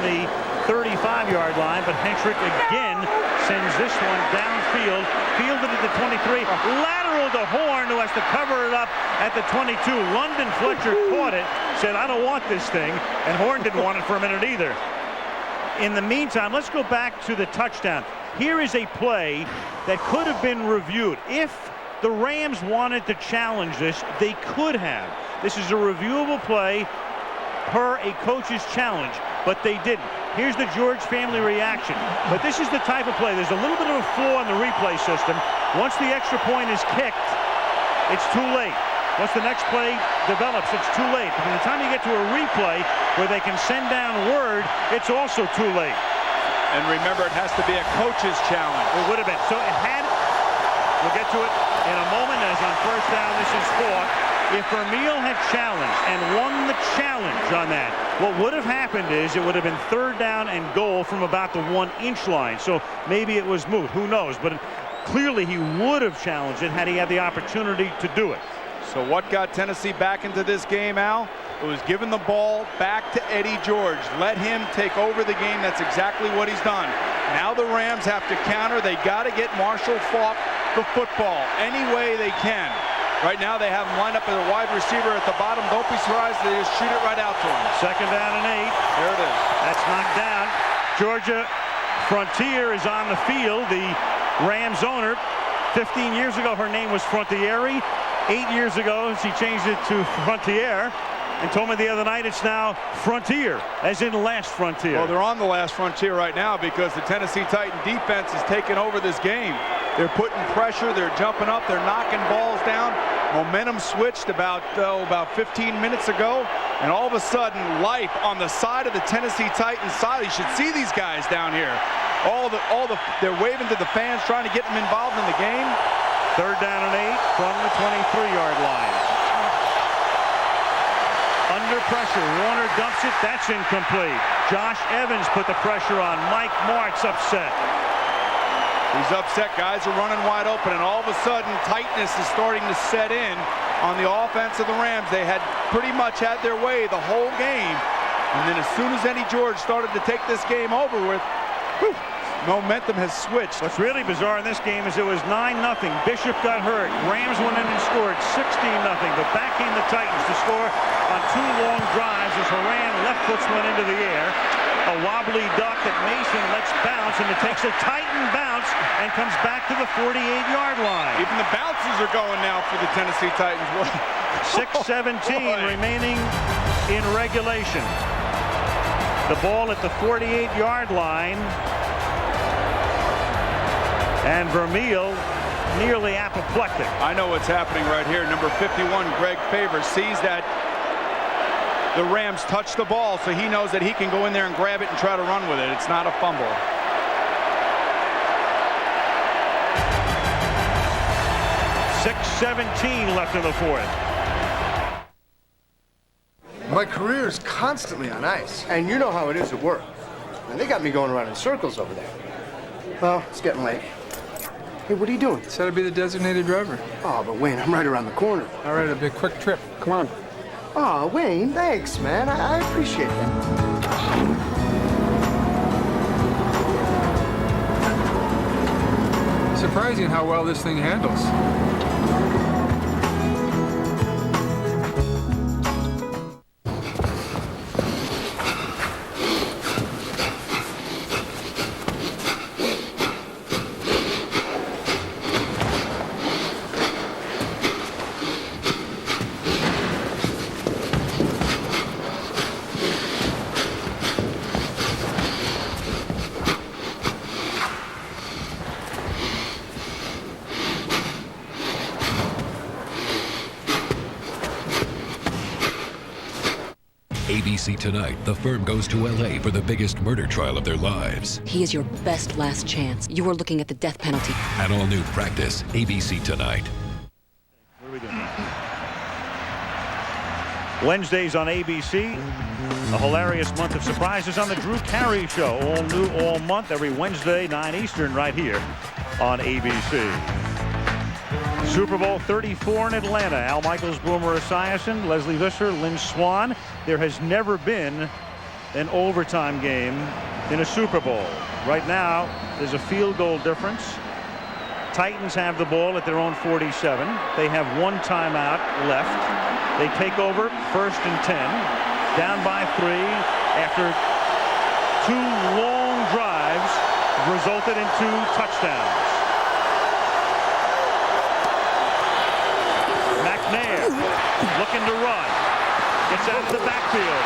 the 35-yard line, but Henschrick again sends this one downfield, fielded at the 23, lateral to Horn, who has to cover it up at the 22. London Fletcher caught it, said, I don't want this thing, and Horn didn't want it for a minute either. In the meantime, let's go back to the touchdown. Here is a play that could have been reviewed. If the Rams wanted to challenge this, they could have. This is a reviewable play per a coach's challenge, but they didn't. Here's the George family reaction. But this is the type of play. There's a little bit of a flaw in the replay system. Once the extra point is kicked, it's too late. Once the next play develops, it's too late. But by the time you get to a replay where they can send down word, it's also too late. And remember, it has to be a coach's challenge. It would have been. So it had, we'll get to it in a moment as on first down, this is 4. If Vermeil had challenged and won the challenge on that, what would have happened is it would have been 3rd down and goal from about the 1-inch line. So maybe it was moot. Who knows? But clearly he would have challenged it had he had the opportunity to do it. So what got Tennessee back into this game, Al? It was giving the ball back to Eddie George. Let him take over the game. That's exactly what he's done. Now the Rams have to counter. They got to get Marshall Faulk the football any way they can. Right now they have him lined up as a wide receiver at the bottom. Don't be surprised if they just shoot it right out to him. 2nd down and 8. There it is. That's knocked down. Georgia Frontier is on the field. The Rams owner, 15 years ago her name was Frontieri. 8 years ago she changed it to Frontier and told me the other night it's now Frontier, as in last frontier. Well, they're on the last frontier right now because the Tennessee Titan defense has taken over this game. They're putting pressure, they're jumping up, they're knocking balls down. Momentum switched about 15 minutes ago, and all of a sudden life on the side of the Tennessee Titans side. You should see these guys down here. They're waving to the fans, trying to get them involved in the game. 3rd down and 8 from the 23-yard line. Under pressure, Warner dumps it. That's incomplete. Josh Evans put the pressure on. Mike Martz upset. He's upset. Guys are running wide open, and all of a sudden tightness is starting to set in on the offense of the Rams. They had pretty much had their way the whole game, and then as soon as Eddie George started to take this game over with, whew, momentum has switched. What's really bizarre in this game is it was 9-0. Bishop got hurt. Rams went in and scored 16-0. But back came the Titans to score on 2 long drives as Horan left foots went into the air. A wobbly duck that Mason lets bounce, and it takes a Titan bounce and comes back to the 48-yard line. Even the bounces are going now for the Tennessee Titans. 6:17 remaining in regulation. The ball at the 48-yard line. And Vermeil nearly apoplectic. I know what's happening right here. Number 51, Greg Favors, sees that the Rams touch the ball, so he knows that he can go in there and grab it and try to run with it. It's not a fumble. .6:17 left in the 4th. My career is constantly on ice, and you know how it is at work. And they got me going around in circles over there. Well, it's getting late. Hey, what are you doing? Said I'd be the designated driver. Oh, but Wayne, I'm right around the corner. All right, it'll be a quick trip. Come on. Oh, Wayne, thanks, man. I appreciate that. Surprising how well this thing handles. ABC Tonight, the firm goes to L.A. for the biggest murder trial of their lives. He is your best last chance. You are looking at the death penalty. An all-new Practice, ABC Tonight. What are we doing? Wednesdays on ABC. A hilarious month of surprises on the Drew Carey Show. All new, all month, every Wednesday, 9 Eastern, right here on ABC. Super Bowl 34 in Atlanta. Al Michaels, Boomer Esiason, Leslie Visser, Lynn Swan. There has never been an overtime game in a Super Bowl. Right now, there's a field goal difference. Titans have the ball at their own 47. They have one timeout left. They take over 1st and 10, down by 3 after 2 long drives resulted in 2 touchdowns. McNair looking to run. Gets out of the backfield.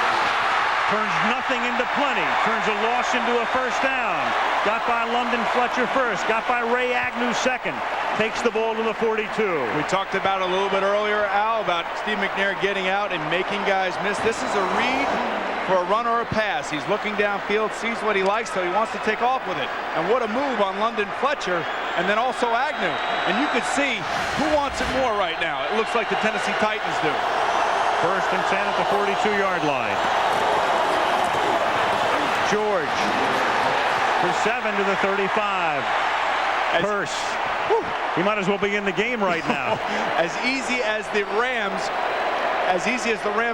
Turns nothing into plenty. Turns a loss into a 1st down. Got by London Fletcher first. Got by Ray Agnew second. Takes the ball to the 42. We talked about a little bit earlier, Al, about Steve McNair getting out and making guys miss. This is a read for a run or a pass. He's looking downfield, sees what he likes, so he wants to take off with it. And what a move on London Fletcher, and then also Agnew. And you could see who wants it more right now. It looks like the Tennessee Titans do. 1st and 10 at the 42-yard line. George for 7 to the 35. Purse. He might as well be in the game right now. As easy as the Rams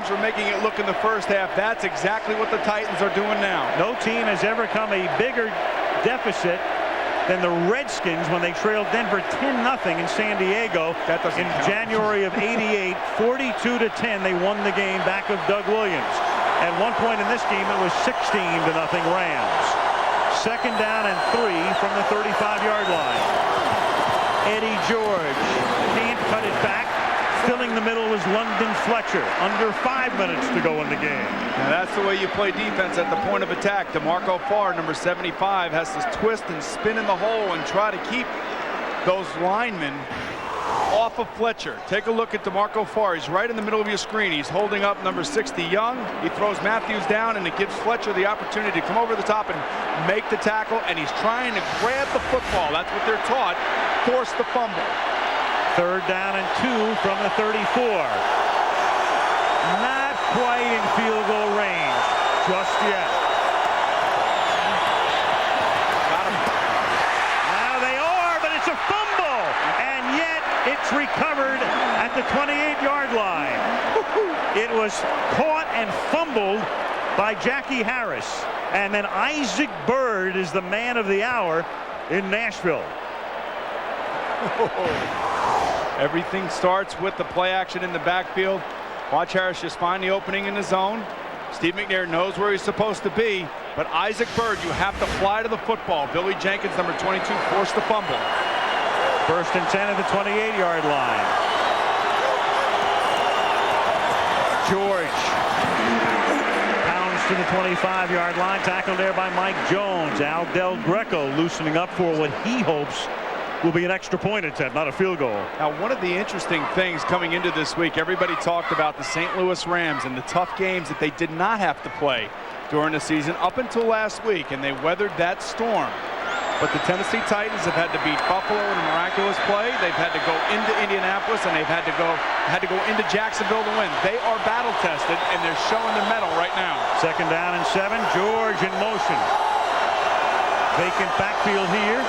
were making it look in the first half, that's exactly what the Titans are doing now. No team has ever come a bigger deficit than the Redskins when they trailed Denver 10-0 in San Diego in January of '88. 42 to 10, they won the game back of Doug Williams. At one point in this game, it was 16 to 0 Rams. 2nd down and 3 from the 35-yard line. Eddie George can't cut it back. Filling the middle was London Fletcher. Under 5 minutes to go in the game. Now that's the way you play defense at the point of attack. DeMarco Farr, number 75, has to twist and spin in the hole and try to keep those linemen off of Fletcher. Take a look at DeMarco Farr. He's right in the middle of your screen. He's holding up number 60 Young. He throws Matthews down, and it gives Fletcher the opportunity to come over the top and make the tackle, and he's trying to grab the football. That's what they're taught. Force the fumble. 3rd down and 2 from the 34. Not quite in field goal range just yet. Got him. Now they are, but it's a fumble, and yet it's recovered at the 28-yard line. It was caught and fumbled by Jackie Harris, and then Isaac Byrd is the man of the hour in Nashville. Everything starts with the play action in the backfield. Watch Harris just find the opening in the zone. Steve McNair knows where he's supposed to be, but Isaac Byrd, you have to fly to the football. Billy Jenkins, number 22, forced the fumble. 1st and 10 at the 28-yard line. George pounds to the 25-yard line. Tackled there by Mike Jones. Al Del Greco loosening up for what he hopes will be an extra point attempt, not a field goal. Now, one of the interesting things coming into this week, everybody talked about the St. Louis Rams and the tough games that they did not have to play during the season up until last week, and they weathered that storm. But the Tennessee Titans have had to beat Buffalo in a miraculous play. They've had to go into Indianapolis, and they've had to go into Jacksonville to win. They are battle tested, and they're showing the mettle right now. 2nd down and 7. George in motion. Vacant backfield here.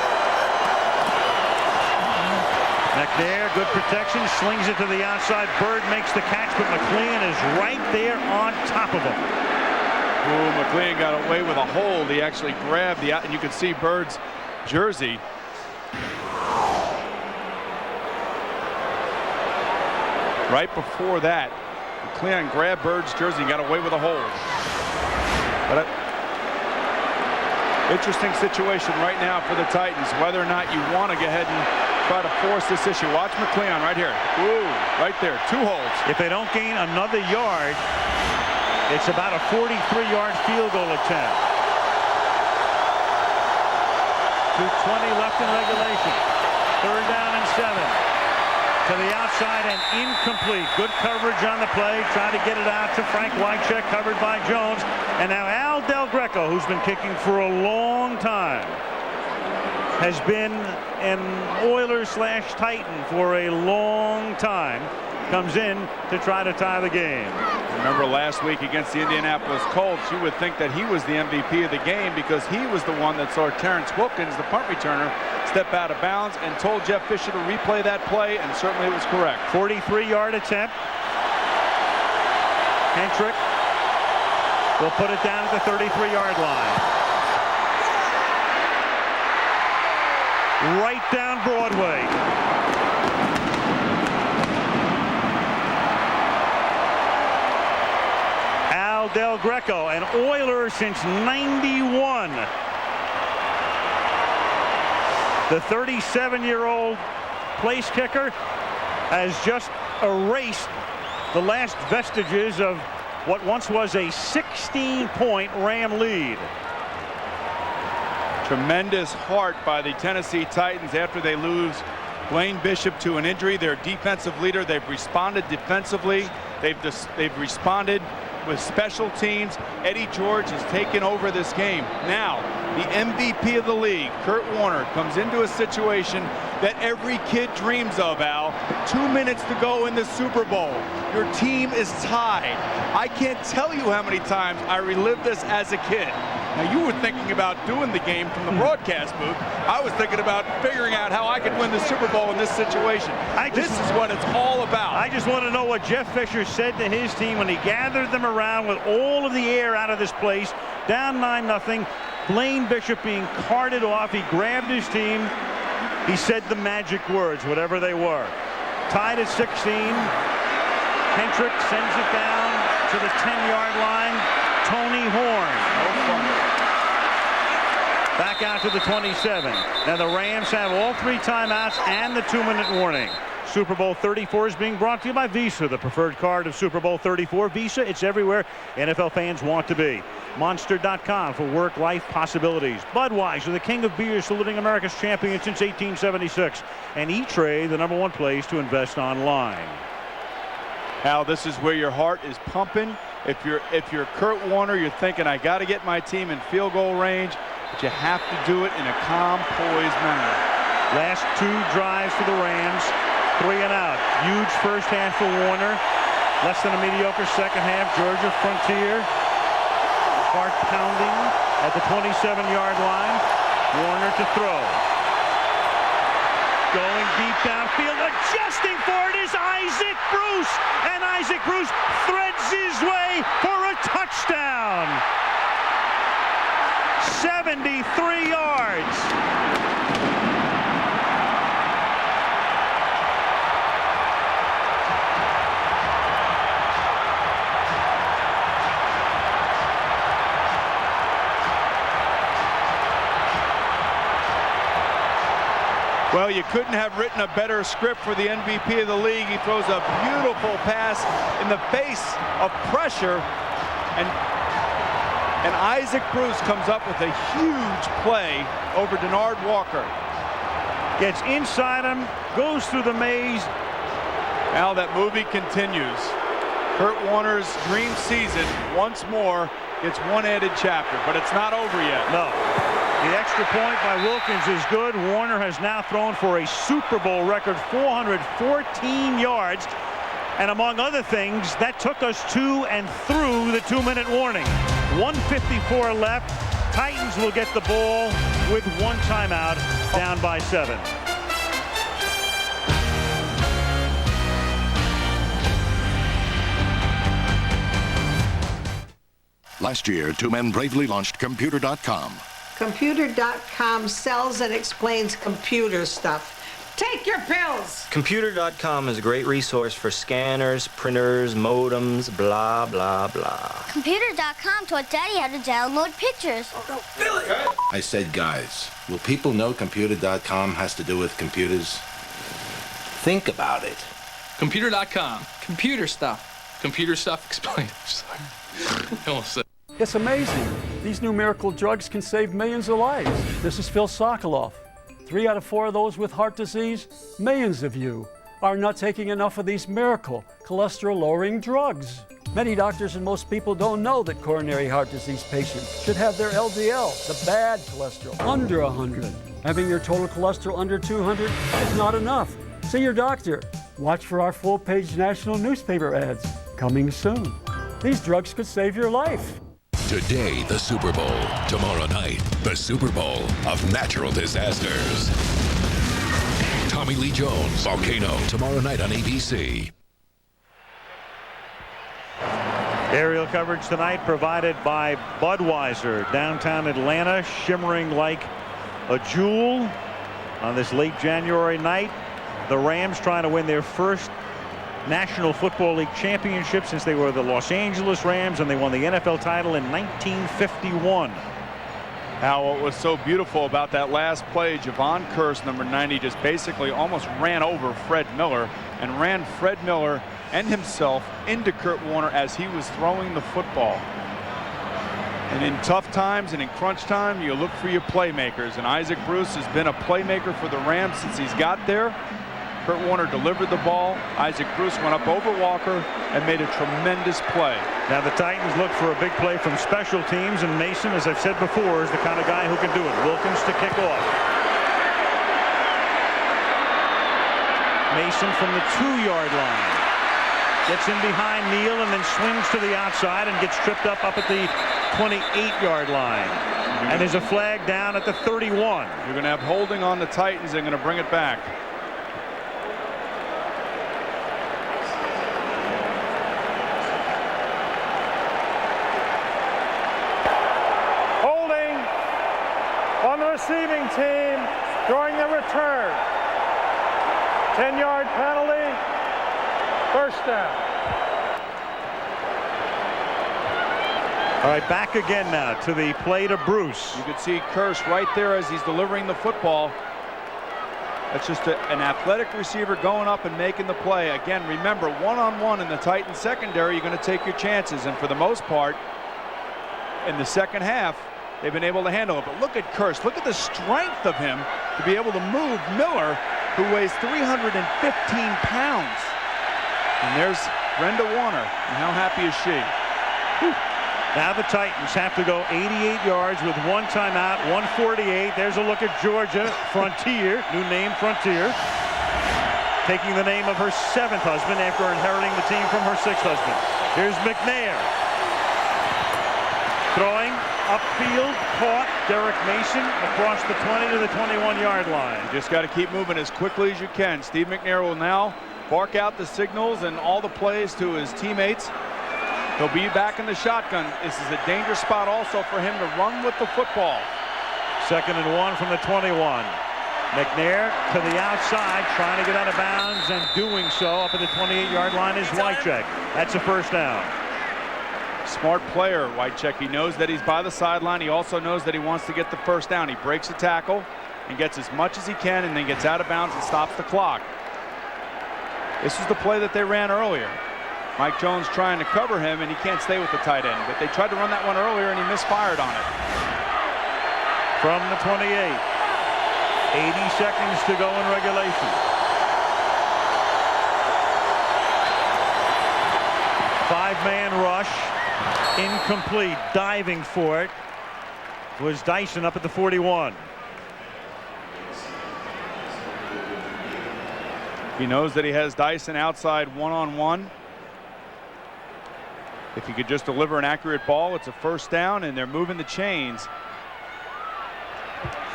McNair, good protection, slings it to the outside. Byrd makes the catch, but McLean is right there on top of him. Ooh, McLean got away with a hold. He actually grabbed the out, and you can see Byrd's jersey. Right before that, McLean grabbed Byrd's jersey and got away with a hold. But interesting situation right now for the Titans, whether or not you want to go ahead and try to force this issue. Watch McLean right here. Ooh, right there. 2 holds. If they don't gain another yard, it's about a 43-yard field goal attempt. 2:20 left in regulation. 3rd down and 7. To the outside and incomplete. Good coverage on the play. Trying to get it out to Frank Wycheck, covered by Jones. And now Al Del Greco, who's been kicking for a long time, has been an Oiler/Titan for a long time, comes in to try to tie the game. Remember last week against the Indianapolis Colts, you would think that he was the MVP of the game because he was the one that saw Terrence Wilkins, the punt returner, step out of bounds and told Jeff Fisher to replay that play, and certainly it was correct. 43-yard attempt. Hentrick will put it down at the 33-yard line. Right down Broadway. Al Del Greco, an Oiler since '91. The 37-year-old place kicker has just erased the last vestiges of what once was a 16-point Ram lead. Tremendous heart by the Tennessee Titans after they lose Blaine Bishop to an injury. Their defensive leader, they've responded defensively. They've responded with special teams. Eddie George has taken over this game. Now, the MVP of the league, Kurt Warner, comes into a situation that every kid dreams of, Al. 2 minutes to go in the Super Bowl. Your team is tied. I can't tell you how many times I relived this as a kid. Now, you were thinking about doing the game from the broadcast booth. I was thinking about figuring out how I could win the Super Bowl in this situation. This is what it's all about. I just want to know what Jeff Fisher said to his team when he gathered them around with all of the air out of this place, down 9-0. Blaine Bishop being carted off. He grabbed his team. He said the magic words, whatever they were. Tied at 16. Hendrick sends it down to the 10-yard line. Tony Horn. Back out to the 27. Now the Rams have all 3 timeouts and the 2-minute warning. Super Bowl 34 is being brought to you by Visa, the preferred card of Super Bowl 34. Visa, it's everywhere NFL fans want to be. Monster.com for work-life possibilities. Budweiser, the king of beers, saluting America's champion since 1876. And E-Trade, the #1 place to invest online. Al, this is where your heart is pumping. If you're Kurt Warner, you're thinking, I got to get my team in field goal range, but you have to do it in a calm, poised manner. Last 2 drives for the Rams, 3 and out. Huge first half for Warner. Less than a mediocre second half. Georgia Frontier. Heart pounding at the 27-yard line. Warner to throw. Going deep downfield, adjusting for it is Isaac Bruce. And Isaac Bruce threads his way for a touchdown. 73 yards. Well, you couldn't have written a better script for the MVP of the league. He throws a beautiful pass in the face of pressure, and Isaac Bruce comes up with a huge play over Denard Walker. Gets inside him, goes through the maze. Now that movie continues. Kurt Warner's dream season once more gets one added chapter, but it's not over yet. No. The extra point by Wilkins is good. Warner has now thrown for a Super Bowl record 414 yards. And among other things, that took us to and through the 2-minute warning. 1:54 left. Titans will get the ball with 1 timeout, down by 7. Last year, 2 men bravely launched Computer.com. Computer.com sells and explains computer stuff. Take your pills! Computer.com is a great resource for scanners, printers, modems, blah, blah, blah. Computer.com taught Daddy how to download pictures. Oh, no, Billy! I said, guys, will people know Computer.com has to do with computers? Think about it. Computer.com. Computer stuff. Computer stuff explained. It's amazing. These new miracle drugs can save millions of lives. This is Phil Sokoloff. 3 out of 4 of those with heart disease, millions of you, are not taking enough of these miracle cholesterol-lowering drugs. Many doctors and most people don't know that coronary heart disease patients should have their LDL, the bad cholesterol, under 100. Having your total cholesterol under 200 is not enough. See your doctor. Watch for our full-page national newspaper ads coming soon. These drugs could save your life. Today, the Super Bowl. Tomorrow night, the Super Bowl of natural disasters. Tommy Lee Jones, Volcano, tomorrow night on ABC. Aerial coverage tonight provided by Budweiser. Downtown Atlanta, shimmering like a jewel on this late January night. The Rams trying to win their first National Football League championship since they were the Los Angeles Rams, and they won the NFL title in 1951. How what was so beautiful about that last play, Javon Curse, number 90, just basically almost ran over Fred Miller and ran Fred Miller and himself into Kurt Warner as he was throwing the football. And in tough times and in crunch time, you look for your playmakers, and Isaac Bruce has been a playmaker for the Rams since he's got there. Kurt Warner delivered the ball. Isaac Bruce went up over Walker and made a tremendous play. Now the Titans look for a big play from special teams, and Mason, as I've said before, is the kind of guy who can do it. Wilkins to kick off. Mason from the 2-yard line. Gets in behind Neal and then swings to the outside and gets tripped up at the 28-yard line. And there's a flag down at the 31. You're going to have holding on the Titans. They're going to bring it back. Holding on the receiving team during the return. 10-yard penalty. First down. All right, back again now to the play to Bruce. You could see Curse right there as he's delivering the football. That's just an athletic receiver going up and making the play. Again, remember, one-on-one in the Titans secondary, you're going to take your chances. And for the most part, in the second half, they've been able to handle it. But look at Curse. Look at the strength of him to be able to move Miller, who weighs 315 pounds. And there's Brenda Warner, and how happy is she? Whew. Now the Titans have to go 88 yards with one timeout, 148. There's a look at Georgia, Frontier, new name Frontier, taking the name of her 7th husband after inheriting the team from her 6th husband. Here's McNair. Throwing upfield, caught. Derek Mason across the 20 to the 21-yard line. You just got to keep moving as quickly as you can. Steve McNair will now bark out the signals and all the plays to his teammates. He'll be back in the shotgun. This is a dangerous spot also for him to run with the football. 2nd and 1 from the 21. McNair to the outside, trying to get out of bounds, and doing so up at the 28-yard line is Wycheck. That's a first down. Smart player, Wycheck. He knows that he's by the sideline. He also knows that he wants to get the first down. He breaks a tackle and gets as much as he can, and then gets out of bounds and stops the clock. This is the play that they ran earlier. Mike Jones trying to cover him, and he can't stay with the tight end. But they tried to run that one earlier, and he misfired on it. From the 28. 80 seconds to go in regulation. 5-man rush. Incomplete. Diving for it was Dyson up at the 41. He knows that he has Dyson outside one-on-one. If he could just deliver an accurate ball, it's a first down, and they're moving the chains.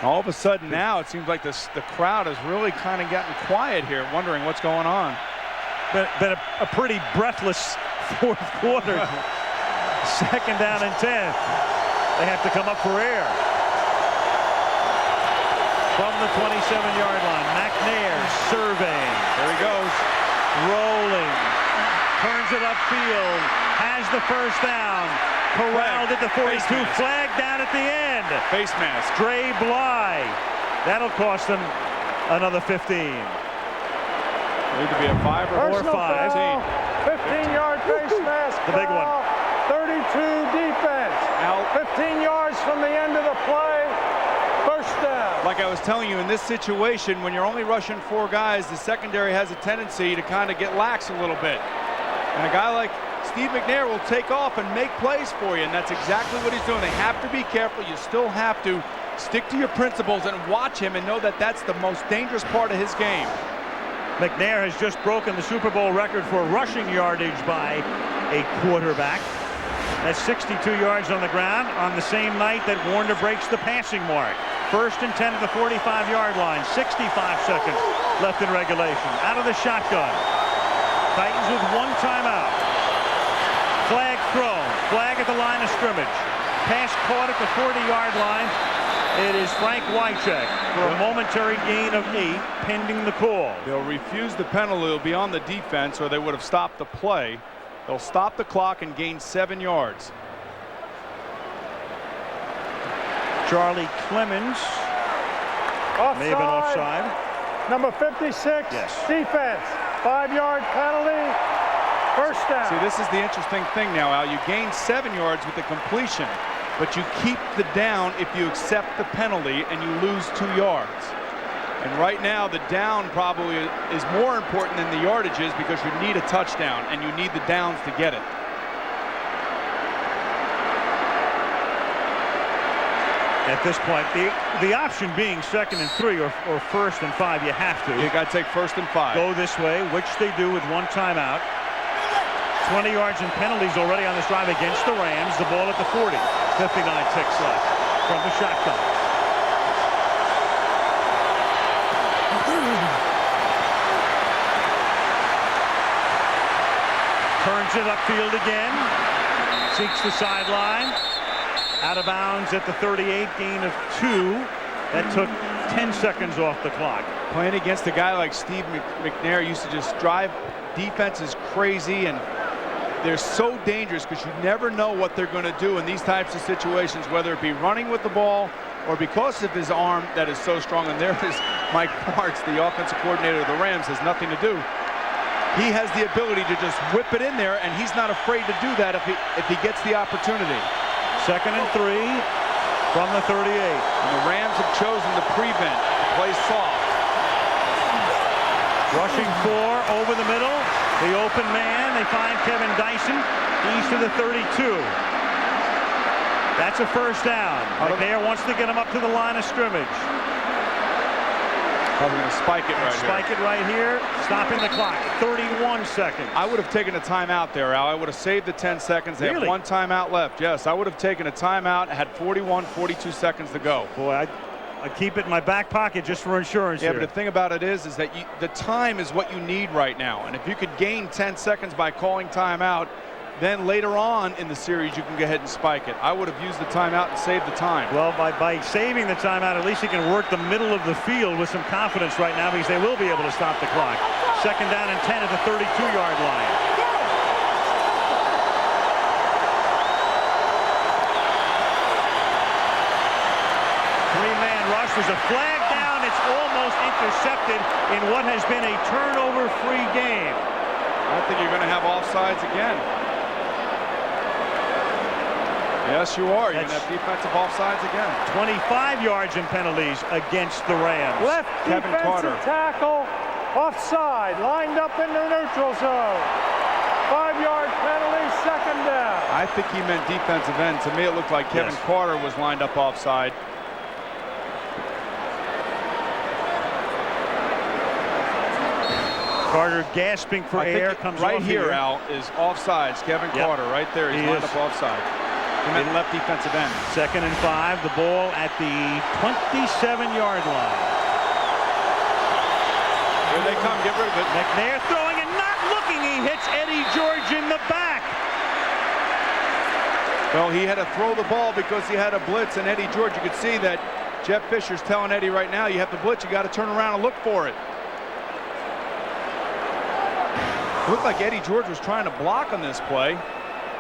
All of a sudden now, it seems like the crowd has really kind of gotten quiet here, wondering what's going on. Been a pretty breathless 4th quarter. 2nd down and 10. They have to come up for air. From the 27-yard line, McNair surveying. There he goes. Rolling. Turns it upfield. Has the first down. Corralled at the 42. Flag down at the end. Face mask. Dre Bly. That'll cost them another 15. Need to be a 5 or 5. 15-yard face mask. The big one. 32 defense. Out. 15 yards from the end of the play. First down. Like I was telling you, in this situation, when you're only rushing 4 guys, the secondary has a tendency to kind of get lax a little bit. And a guy like Steve McNair will take off and make plays for you, and that's exactly what he's doing. They have to be careful. You still have to stick to your principles and watch him and know that that's the most dangerous part of his game. McNair has just broken the Super Bowl record for rushing yardage by a quarterback. That's 62 yards on the ground on the same night that Warner breaks the passing mark. 1st and 10 at the 45-yard line. 65 seconds left in regulation. Out of the shotgun. Titans with 1 timeout. Flag thrown. Flag at the line of scrimmage. Pass caught at the 40-yard line. It is Frank Wycheck for a momentary gain of 8, pending the call. They'll refuse the penalty. It'll be on the defense, or they would have stopped the play. They'll stop the clock and gain 7 yards. Charlie Clemens Offside. may have been offside. Number 56, yes. Defense. 5-yard penalty. First down. See, this is the interesting thing now, Al. You gain 7 yards with the completion, but you keep the down if you accept the penalty, and you lose 2 yards. And right now, the down probably is more important than the yardages because you need a touchdown, and you need the downs to get it. At this point, the option being 2nd and 3 or 1st and 5, you have to. You got to take 1st and 5. Go this way, which they do with 1 timeout. 20 yards and penalties already on this drive against the Rams. The ball at the 40. 59 ticks left from the shotgun. Turns it upfield again. Seeks the sideline. Out of bounds at the 38, gain of 2. That took 10 seconds off the clock. Playing against a guy like Steve McNair used to just drive defenses crazy, and they're so dangerous because you never know what they're going to do in these types of situations, whether it be running with the ball or because of his arm that is so strong. And there is Mike Martz, the offensive coordinator of the Rams, has nothing to do. He has the ability to just whip it in there, and he's not afraid to do that if he gets the opportunity. 2nd and 3 from the 38. And the Rams have chosen to prevent, play soft. Rushing 4 over the middle. The open man. They find Kevin Dyson. He's to the 32. That's a first down. McNair wants to get him up to the line of scrimmage. Probably going to spike it right here. Spike it right here. Stopping the clock. 31 seconds. I would have taken a timeout there, Al. I would have saved the 10 seconds. They have 1 timeout left. Yes, I would have taken a timeout. Had 42 seconds to go. Boy, I keep it in my back pocket just for insurance. Yeah, here. but the thing about it is that the time is what you need right now. And if you could gain 10 seconds by calling timeout, then later on in the series you can go ahead and spike it. I would have used the timeout and saved the time. Well, by saving the timeout, at least he can work the middle of the field with some confidence right now because they will be able to stop the clock. 2nd down and 10 at the 32-yard line. Three-man rush. There's a flag down. It's almost intercepted in what has been a turnover-free game. I think you're going to have offsides again. Yes, you are. You're going to have defensive offsides again. 25 yards in penalties against the Rams. Left Kevin defensive Carter. tackle, offside, lined up in the neutral zone. 5-yard penalty, 2nd down. I think he meant defensive end. To me, it looked like Kevin Carter was lined up offside. Carter gasping for air, comes right off here, Al, is offsides. Kevin Carter right there. He's lined up offside. He meant left defensive end. 2nd and 5. The ball at the 27-yard line. Here they come. Get rid of it. McNair throwing and not looking. He hits Eddie George in the back. Well, he had to throw the ball because he had a blitz, and Eddie George, you could see that Jeff Fisher's telling Eddie right now, you have to blitz. You got to turn around and look for it. It looked like Eddie George was trying to block on this play,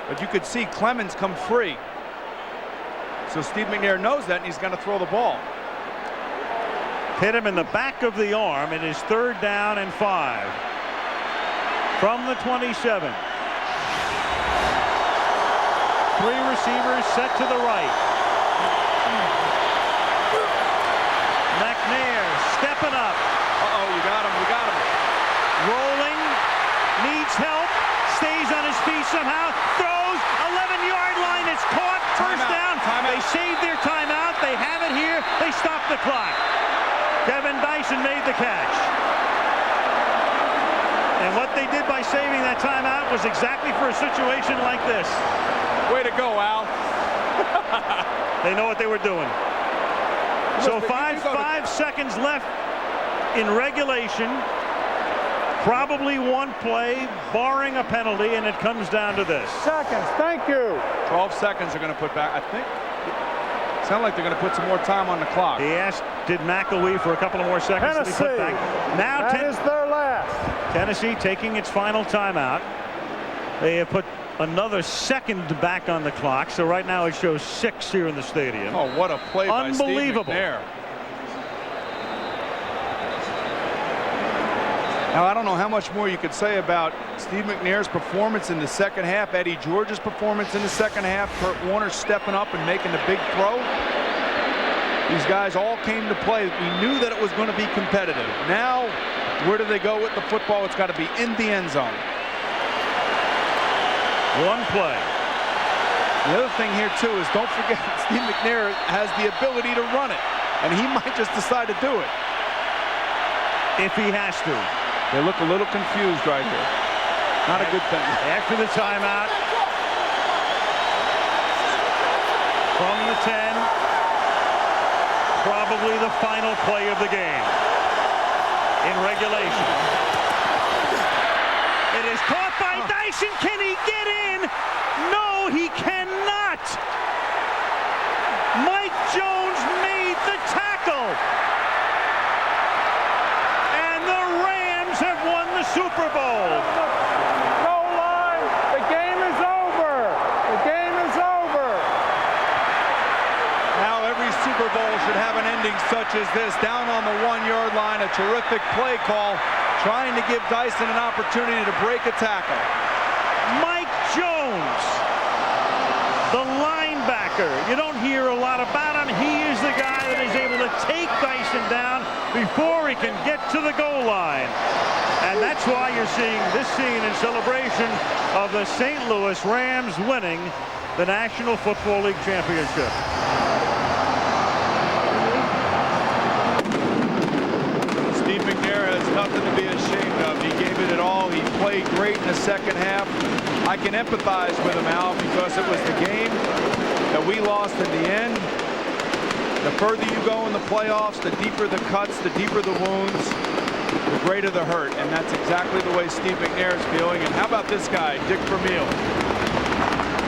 but you could see Clemens come free. So Steve McNair knows that, and he's going to throw the ball. Hit him in the back of the arm. It is 3rd down and 5. From the 27. 3 receivers set to the right. McNair stepping up. Uh-oh, you got him. We got him. Rolling. Needs help. Stays on his feet somehow. Throws. 11-yard line. It's caught. First down. They saved their timeout. They have it here. They stop the clock. Kevin Dyson made the catch. And what they did by saving that timeout was exactly for a situation like this. Way to go, Al. They know what they were doing. So 5 seconds left in regulation. Probably one play, barring a penalty, and it comes down to this. Seconds, thank you. 12 seconds are going to put back. I think sound like they're going to put some more time on the clock. He asked, did McElwee for a couple of more seconds to be put back. Now that is their last. Tennessee taking its final timeout. They have put another second back on the clock, so right now it shows 6 here in the stadium. Oh, what a play by Steve Unbelievable. McNair. Now, I don't know how much more you could say about Steve McNair's performance in the second half, Eddie George's performance in the second half, Kurt Warner stepping up and making the big throw. These guys all came to play. We knew that it was going to be competitive. Now, where do they go with the football? It's got to be in the end zone. One play. The other thing here, too, is don't forget Steve McNair has the ability to run it, and he might just decide to do it. If he has to. They look a little confused right here. Not a good thing. After the timeout, from the 10, probably the final play of the game in regulation. It is caught by Dyson. Can he get in? No, he cannot. Mike Jones made the tackle. And the Rams have won the Super Bowl. Goal line. The game is over. The game is over. Now every Super Bowl should have an ending such as this. Down on the 1-yard line, a terrific play call, trying to give Dyson an opportunity to break a tackle. Mike Jones, the linebacker. You don't hear a lot about him. He is the guy that is able to take Dyson down before he can get to the goal line. And that's why you're seeing this scene in celebration of the St. Louis Rams winning the National Football League championship. Steve McNair has nothing to be ashamed of. He gave it all. He played great in the second half. I can empathize with him, Al, because it was the game that we lost in the end. The further you go in the playoffs, the deeper the cuts, the deeper the wounds, the greater the hurt. And that's exactly the way Steve McNair is feeling. And how about this guy, Dick Vermeil?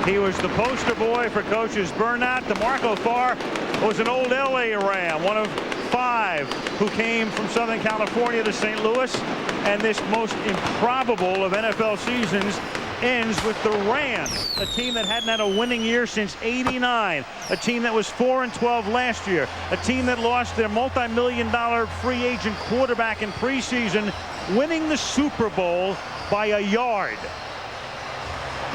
He was the poster boy for coaches burnout. DeMarco Farr was an old LA Ram, one of 5 who came from Southern California to St. Louis. And this most improbable of NFL seasons ends with the Rams, a team that hadn't had a winning year since '89, a team that was 4-12 last year, a team that lost their multi-million-dollar free agent quarterback in preseason, winning the Super Bowl by a yard.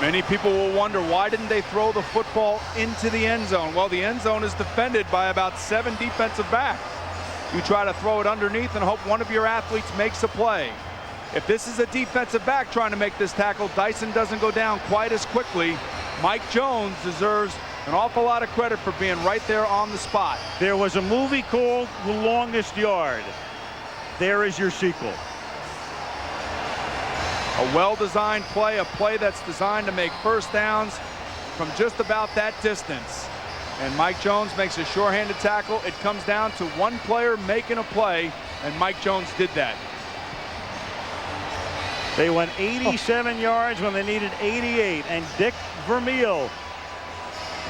Many people will wonder, why didn't they throw the football into the end zone? Well, the end zone is defended by about 7 defensive backs. You try to throw it underneath and hope one of your athletes makes a play. If this is a defensive back trying to make this tackle, Dyson doesn't go down quite as quickly. Mike Jones deserves an awful lot of credit for being right there on the spot. There was a movie called The Longest Yard. There is your sequel. A well-designed play, a play that's designed to make first downs from just about that distance. And Mike Jones makes a sure-handed tackle. It comes down to one player making a play, and Mike Jones did that. They went 87 yards when they needed 88, and Dick Vermeil,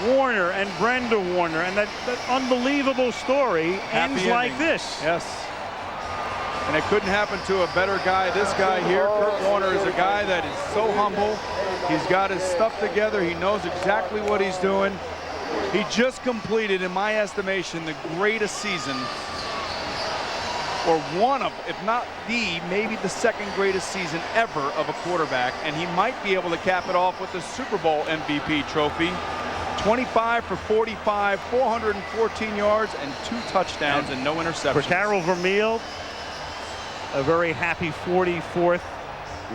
Warner, and Brenda Warner, and that unbelievable story ends like this. Yes. And it couldn't happen to a better guy. This guy here, Kurt Warner, is a guy that is so humble. He's got his stuff together. He knows exactly what he's doing. He just completed, in my estimation, the greatest season, or one of, if not the, maybe the second greatest season ever of a quarterback, and he might be able to cap it off with the Super Bowl MVP trophy. 25 for 45, 414 yards, and 2 touchdowns and no interceptions. For Carol Vermeil, a very happy 44th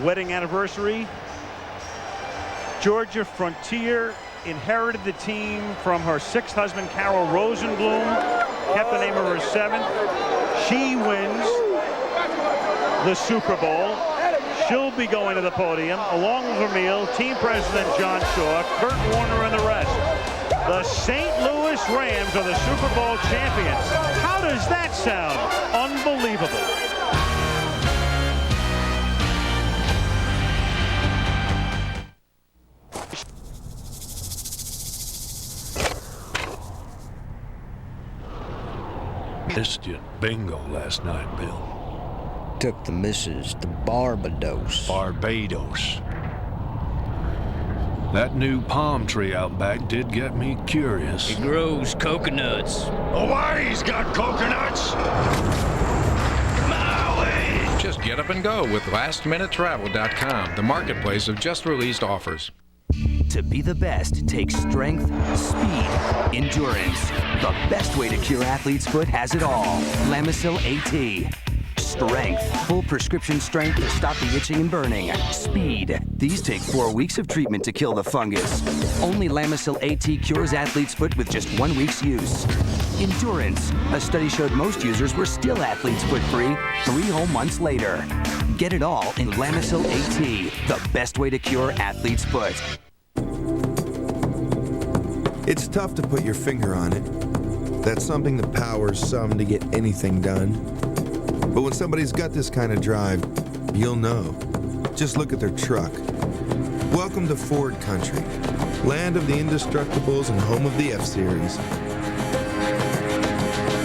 wedding anniversary. Georgia Frontier inherited the team from her 6th husband, Carol Rosenblum, kept the name of her 7th. She wins the Super Bowl. She'll be going to the podium along with Vermeil, team president John Shaw, Kurt Warner, and the rest. The St. Louis Rams are the Super Bowl champions. How does that sound? Unbelievable. Missed you at bingo last night, Bill. Took the missus to Barbados. Barbados. That new palm tree out back did get me curious. It grows coconuts. Hawaii's got coconuts! Maui! Just get up and go with lastminutetravel.com, the marketplace of just released offers. To be the best takes strength, speed, endurance. The best way to cure athlete's foot has it all. Lamisil AT. Strength. Full prescription strength to stop the itching and burning. Speed. These take 4 weeks of treatment to kill the fungus. Only Lamisil AT cures athlete's foot with just 1 week's use. Endurance. A study showed most users were still athlete's foot free 3 whole months later. Get it all in Lamisil AT. The best way to cure athlete's foot. It's tough to put your finger on it. That's something that powers some to get anything done. But when somebody's got this kind of drive, you'll know. Just look at their truck. Welcome to Ford Country, land of the Indestructibles and home of the F-Series.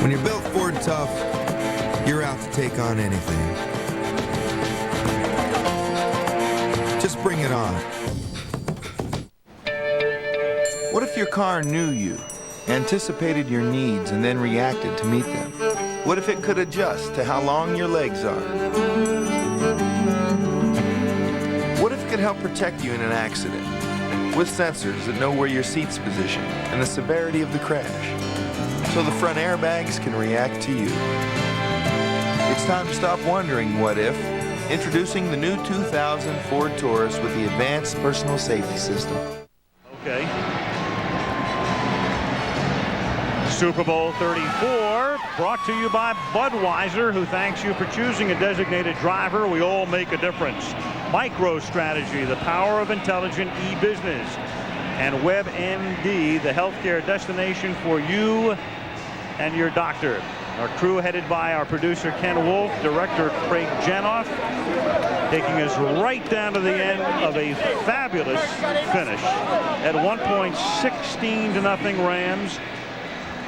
When you're built Ford tough, you're out to take on anything. Just bring it on. What if your car knew you, anticipated your needs, and then reacted to meet them? What if it could adjust to how long your legs are? What if it could help protect you in an accident with sensors that know where your seat's positioned and the severity of the crash, so the front airbags can react to you? It's time to stop wondering what if. Introducing the new 2000 Ford Taurus with the advanced personal safety system. Okay. Super Bowl 34, brought to you by Budweiser, who thanks you for choosing a designated driver. We all make a difference. MicroStrategy, the power of intelligent e-business. And WebMD, the healthcare destination for you and your doctor. Our crew headed by our producer Ken Wolf, director Craig Janoff, taking us right down to the end of a fabulous finish. At one point, 16-0 Rams.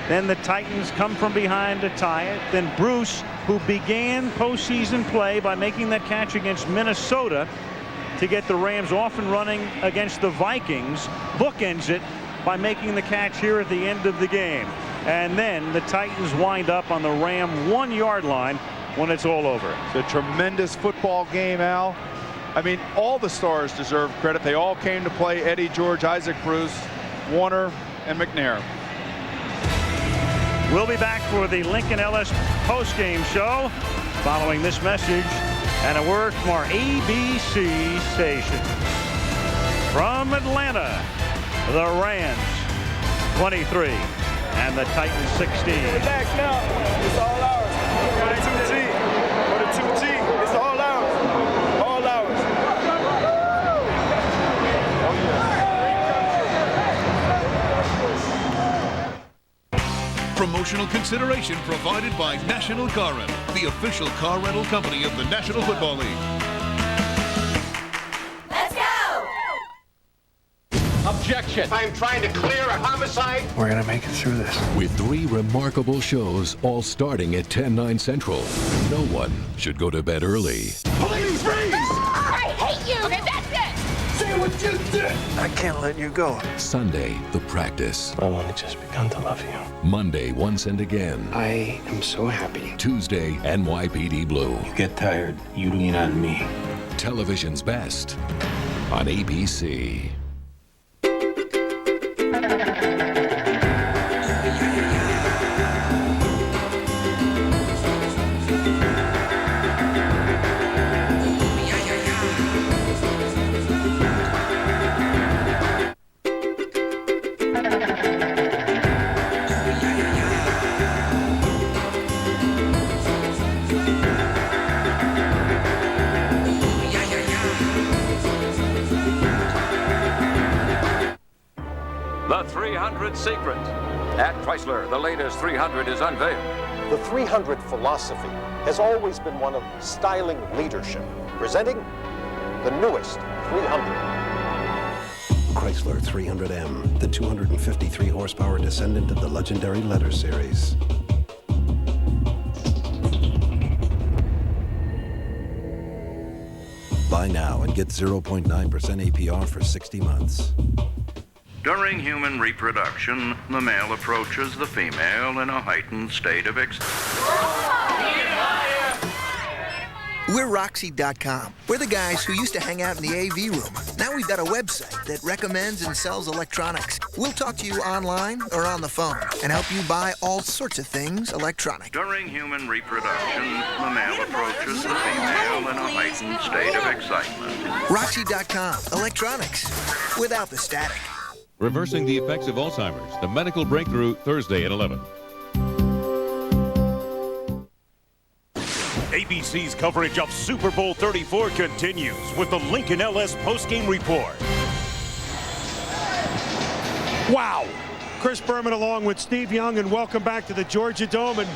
Then the Titans come from behind to tie it. Then Bruce, who began postseason play by making that catch against Minnesota to get the Rams off and running against the Vikings, bookends it by making the catch here at the end of the game. And then the Titans wind up on the Ram 1-yard line when it's all over. It's a tremendous football game, Al. I mean, all the stars deserve credit. They all came to play. Eddie George, Isaac Bruce, Warner, and McNair. We'll be back for the Lincoln Ellis postgame show following this message and a word from our ABC station. From Atlanta, the Rams 23 and the Titans 16. Relax now. It's all ours. For the 2G. For the 2G. It's all ours. All ours. Promotional consideration provided by National Car Rental, the official car rental company of the National Football League. Let's go! Objection! I'm trying to clear a homicide. We're gonna make it through this. With 3 remarkable shows, all starting at 10/9 Central, no one should go to bed early. Police, freeze! I hate you! Okay, that's it! Say what you did! I can't let you go. Sunday, The Practice. I've only just begun to love you. Monday, Once and Again. I am so happy. Tuesday, NYPD Blue. You get tired, you lean on me. Television's best on ABC. The 300 Secret. At Chrysler, the latest 300 is unveiled. The 300 philosophy has always been one of styling leadership, presenting the newest 300. Chrysler 300M, the 253 horsepower descendant of the legendary Letter series. Apply now and get 0.9% APR for 60 months. During human reproduction, the male approaches the female in a heightened state of We're Roxy.com. We're the guys who used to hang out in the AV room. Now we've got a website that recommends and sells electronics. We'll talk to you online or on the phone and help you buy all sorts of things electronic. During human reproduction, the male approaches the female in a heightened state of excitement. Roxy.com. Electronics without the static. Reversing the effects of Alzheimer's. The medical breakthrough Thursday at 11. ABC's coverage of Super Bowl 34 continues with the Lincoln LS postgame report. Wow. Chris Berman along with Steve Young, and welcome back to the Georgia Dome. And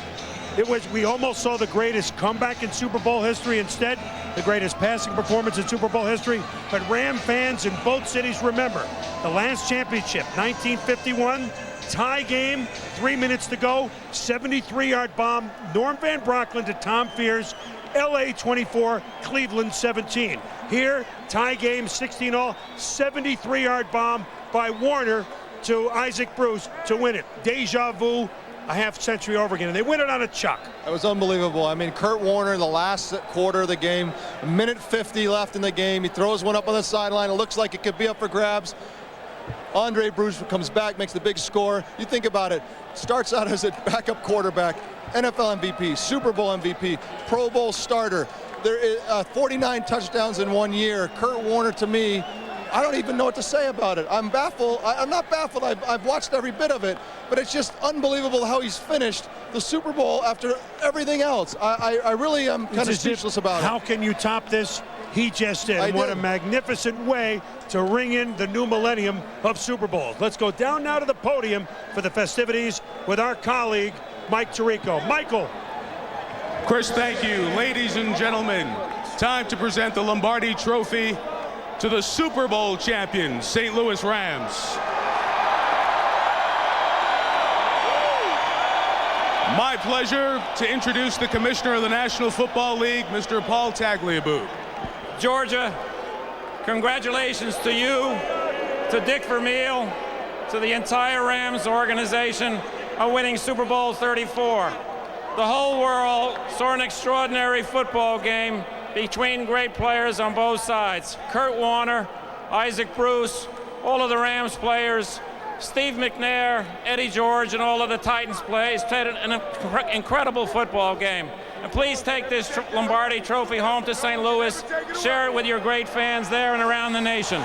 we almost saw the greatest comeback in Super Bowl history. Instead, the greatest passing performance in Super Bowl history. But Ram fans in both cities remember the last championship, 1951. Tie game, 3 minutes to go, 73-yard bomb, Norm Van Brocklin to Tom Fears, LA 24, Cleveland 17. Here, tie game, 16-all, 73-yard bomb by Warner to Isaac Bruce to win it. Deja vu, a half century over again, and they win it on a chuck. It was unbelievable. I mean, Kurt Warner in the last quarter of the game, a minute 50 left in the game. He throws one up on the sideline. It looks like it could be up for grabs. Andre Bruce comes back, makes the big score. You think about it, starts out as a backup quarterback, NFL MVP, Super Bowl MVP, Pro Bowl starter. There is 49 touchdowns in 1 year. Kurt Warner, to me, I don't even know what to say about it. I'm baffled. I'm not baffled. I've watched every bit of it, but it's just unbelievable how he's finished the Super Bowl after everything else. I really am kind of speechless about it. How can you top this? He just did. And what a magnificent way to ring in the new millennium of Super Bowls. Let's go down now to the podium for the festivities with our colleague, Mike Tirico. Michael. Chris, thank you. Ladies and gentlemen, time to present the Lombardi Trophy to the Super Bowl champions, St. Louis Rams. My pleasure to introduce the Commissioner of the National Football League, Mr. Paul Tagliabue. Georgia, congratulations to you, to Dick Vermeil, to the entire Rams organization on winning Super Bowl 34. The whole world saw an extraordinary football game between great players on both sides. Kurt Warner, Isaac Bruce, all of the Rams players, Steve McNair, Eddie George, and all of the Titans players played an incredible football game. And please take this Lombardi Trophy home to St. Louis. Share it with your great fans there and around the nation.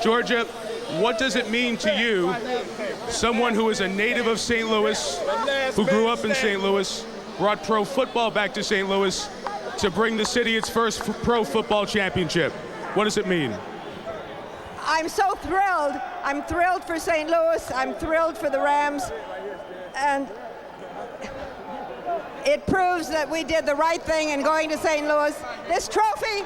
Georgia, what does it mean to you, someone who is a native of St. Louis, who grew up in St. Louis, brought pro football back to St. Louis, to bring the city its first pro football championship? What does it mean? I'm so thrilled. I'm thrilled for St. Louis. I'm thrilled for the Rams. And it proves that we did the right thing in going to St. Louis. This trophy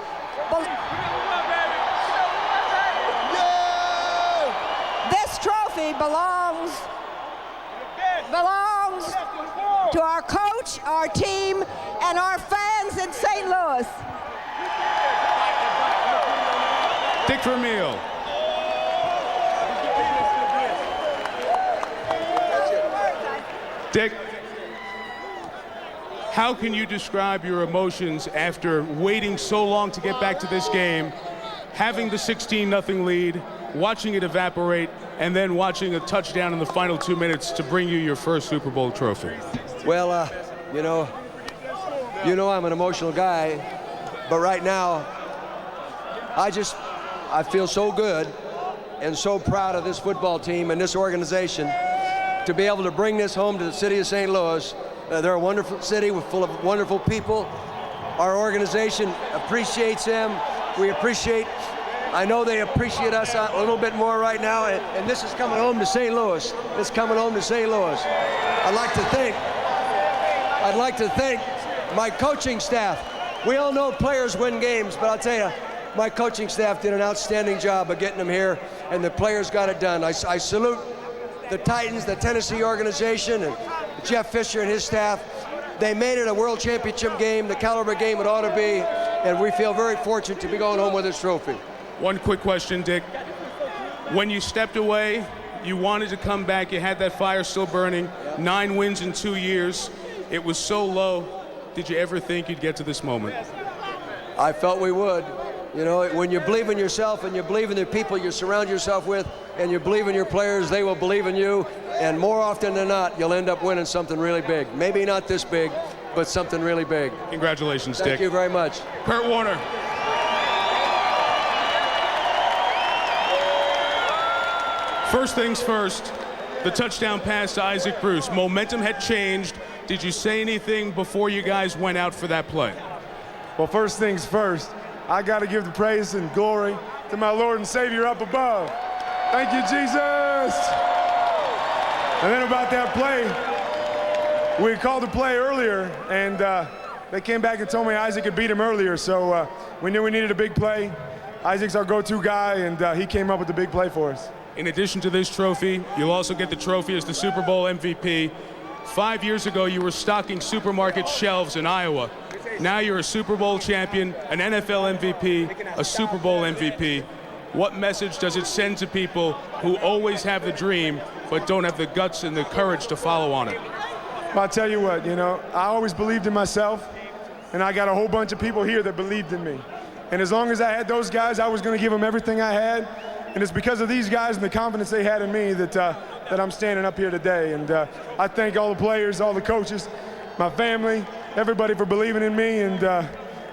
belongs to our coach, our team, and our fans in St. Louis. Dick Vermeil. Dick, how can you describe your emotions after waiting so long to get back to this game, having the 16-0 lead, watching it evaporate, and then watching a touchdown in the final 2 minutes to bring you your first Super Bowl trophy? Well, you know I'm an emotional guy, but right now, I feel so good and so proud of this football team and this organization to be able to bring this home to the city of St. Louis. They're a wonderful city full of wonderful people. Our organization appreciates them. I know they appreciate us a little bit more right now, and this is coming home to St. Louis. It's coming home to St. Louis. I'd like to thank my coaching staff. We all know players win games, but I'll tell you, My coaching staff did an outstanding job of getting them here, and the players got it done. I salute the Titans, the Tennessee organization, and Jeff Fisher and his staff. They made it a world championship game, the caliber game it ought to be, and we feel very fortunate to be going home with this trophy. One quick question, Dick. When you stepped away, you wanted to come back, you had that fire still burning, 9 wins in 2 years. It was so low. Did you ever think you'd get to this moment? I felt we would. You know, when you believe in yourself and you believe in the people you surround yourself with and you believe in your players, they will believe in you. And more often than not, you'll end up winning something really big. Maybe not this big, but something really big. Congratulations, Dick. Thank you very much. Kurt Warner. First things first, the touchdown pass to Isaac Bruce. Momentum had changed. Did you say anything before you guys went out for that play? Well, first things first, I got to give the praise and glory to my Lord and Savior up above. Thank you, Jesus. And then about that play, we had called the play earlier, and they came back and told me Isaac had beat him earlier, so we knew we needed a big play. Isaac's our go-to guy, and he came up with the big play for us. In addition to this trophy, you'll also get the trophy as the Super Bowl MVP. 5 years ago, you were stocking supermarket shelves in Iowa. Now you're a Super Bowl champion, an NFL MVP, a Super Bowl MVP. What message does it send to people who always have the dream but don't have the guts and the courage to follow on it? Well, I'll tell you what, you know, I always believed in myself, and I got a whole bunch of people here that believed in me. And as long as I had those guys, I was going to give them everything I had. And it's because of these guys and the confidence they had in me that I'm standing up here today. And I thank all the players, all the coaches, my family, everybody for believing in me. And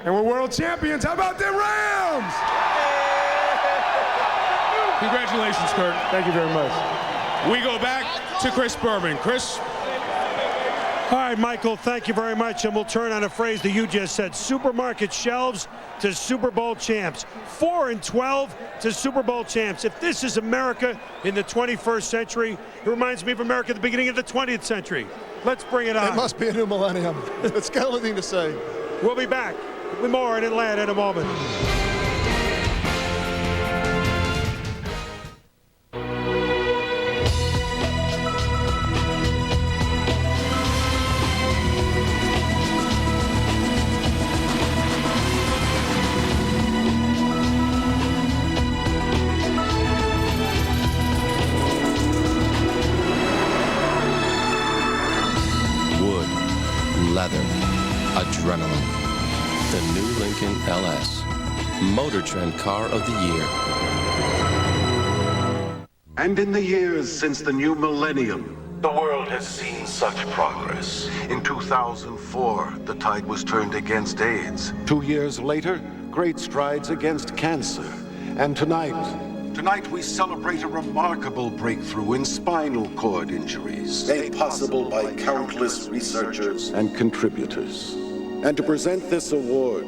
we're world champions. How about them Rams? Congratulations, Kurt. Thank you very much. We go back to Chris Berman. Chris? All right, Michael, thank you very much. And we'll turn on a phrase that you just said. Supermarket shelves to Super Bowl champs. 4-12 to Super Bowl champs. If this is America in the 21st century, it reminds me of America at the beginning of the 20th century. Let's bring it on. It must be a new millennium. That's the only thing to say. We'll be back with more in Atlanta in a moment. Leather, adrenaline, the new Lincoln LS, Motor Trend Car of the Year. And in the years since the new millennium, the world has seen such progress. In 2004, the tide was turned against AIDS. 2 years later, great strides against cancer. And Tonight we celebrate a remarkable breakthrough in spinal cord injuries, made possible by countless researchers and contributors. And to present this award,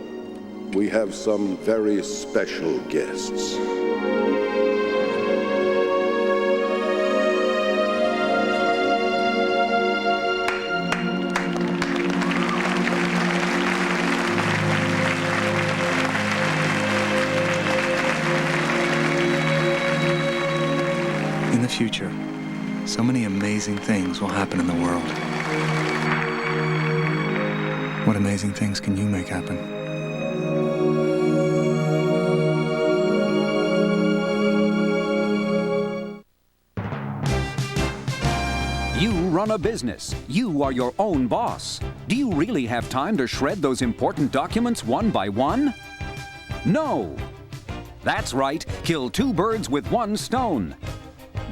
we have some very special guests. In the future, so many amazing things will happen in the world. What amazing things can you make happen? You run a business. You are your own boss. Do you really have time to shred those important documents one by one? No. That's right. Kill 2 birds with 1 stone.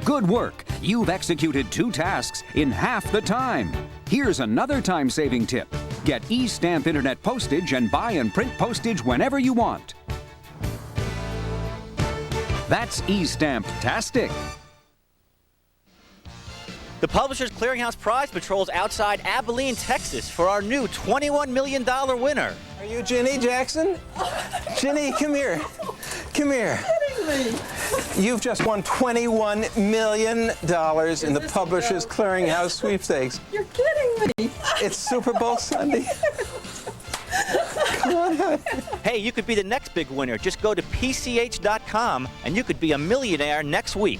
Good work. You've executed 2 tasks in half the time. Here's another time-saving tip. Get eStamp Internet postage and buy and print postage whenever you want. That's eStamp-tastic. The Publishers Clearinghouse Prize patrols outside Abilene, Texas for our new $21 million winner. Are you Ginny Jackson? Ginny, come here. Come here. You've just won $21 million in the Publishers Clearinghouse sweepstakes. You're kidding me. It's Super Bowl Sunday. Hey, you could be the next big winner. Just go to PCH.com and you could be a millionaire next week.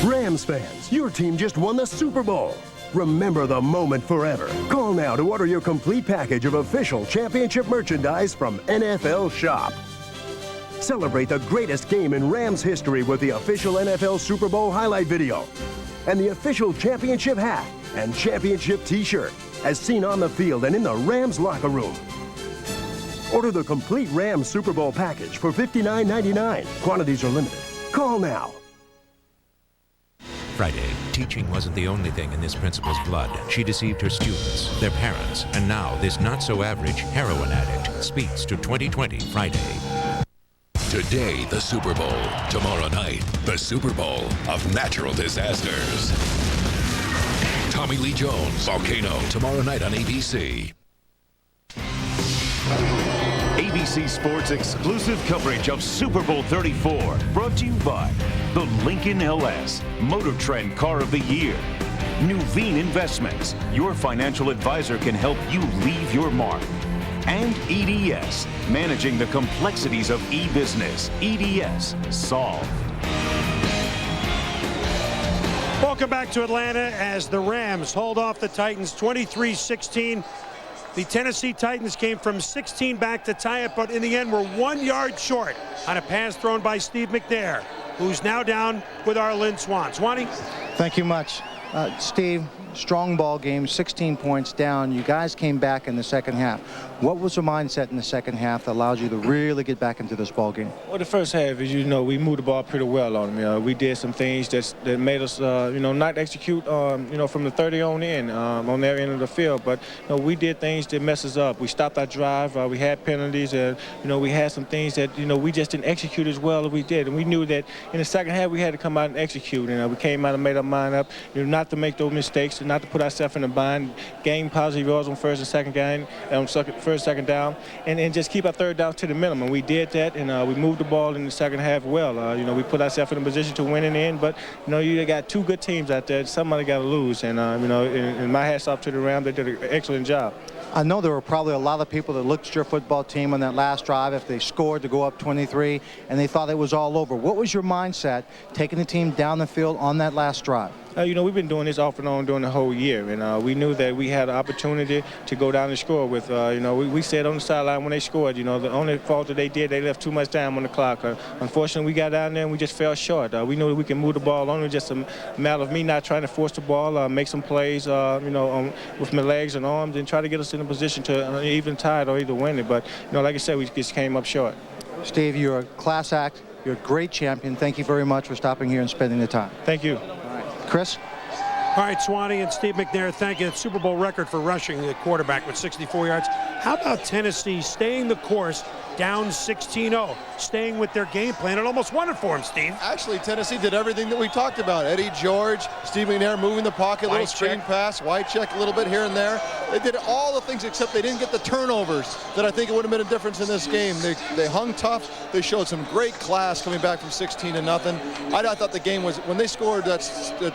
Rams fans, your team just won the Super Bowl. Remember the moment forever. Call now to order your complete package of official championship merchandise from NFL Shop. Celebrate the greatest game in Rams history with the official NFL Super Bowl highlight video and the official championship hat and championship t-shirt as seen on the field and in the Rams locker room. Order the complete Rams Super Bowl package for $59.99. Quantities are limited. Call now. Friday, teaching wasn't the only thing in this principal's blood. She deceived her students, their parents, and now this not-so-average heroin addict speaks to 2020 Friday. Today, the Super Bowl. Tomorrow night, the Super Bowl of natural disasters. Tommy Lee Jones, Volcano, tomorrow night on ABC. ABC Sports exclusive coverage of Super Bowl 34, brought to you by the Lincoln LS, Motor Trend Car of the Year. Nuveen Investments, your financial advisor can help you leave your mark. And EDS, managing the complexities of e-business. EDS, solve. Welcome back to Atlanta as the Rams hold off the Titans 23-16. The Tennessee Titans came from 16 back to tie it, but in the end were 1 yard short on a pass thrown by Steve McNair, who's now down with our Lynn Swan. Swanee? Thank you much. Steve, strong ball game, 16 points down. You guys came back in the second half. What was the mindset in the second half that allowed you to really get back into this ball game? Well, the first half is, we moved the ball pretty well on them. We did some things that made us, not execute, from the 30 on in, on their end of the field. But, we did things that messed us up. We stopped our drive. We had penalties. And, we had some things that, we just didn't execute as well as we did. And we knew that in the second half we had to come out and execute. And we came out and made our mind up, not to make those mistakes and not to put ourselves in a bind. Gain positive yards on first and second down, second down, and just keep our third down to the minimum. We did that, and we moved the ball in the second half well. We put ourselves in a position to win in the end, but, you got two good teams out there. Somebody got to lose, and, and my hat's off to the Rams. They did an excellent job. I know there were probably a lot of people that looked at your football team on that last drive if they scored to go up 23, and they thought it was all over. What was your mindset taking the team down the field on that last drive? We've been doing this off and on during the whole year, and we knew that we had an opportunity to go down and score with, we said on the sideline when they scored, the only fault that they did, they left too much time on the clock. Unfortunately, we got down there and we just fell short. We knew that we can move the ball, only just a matter of me not trying to force the ball, make some plays, with my legs and arms and try to get us in a position to even tie it or either win it. But, like I said, we just came up short. Steve, you're a class act. You're a great champion. Thank you very much for stopping here and spending the time. Thank you. Chris? All right, Swanee and Steve McNair, thank you. Super Bowl record for rushing the quarterback with 64 yards. How about Tennessee staying the course, down 16-0, staying with their game plan, and almost won it for him, Steve? Actually, Tennessee did everything that we talked about. Eddie George, Steve McNair moving the pocket, little screen pass, wide check a little bit here and there. They did all the things except they didn't get the turnovers that I think it would have made a difference in this game. They hung tough. They showed some great class coming back from 16-0. I thought the game was, when they scored that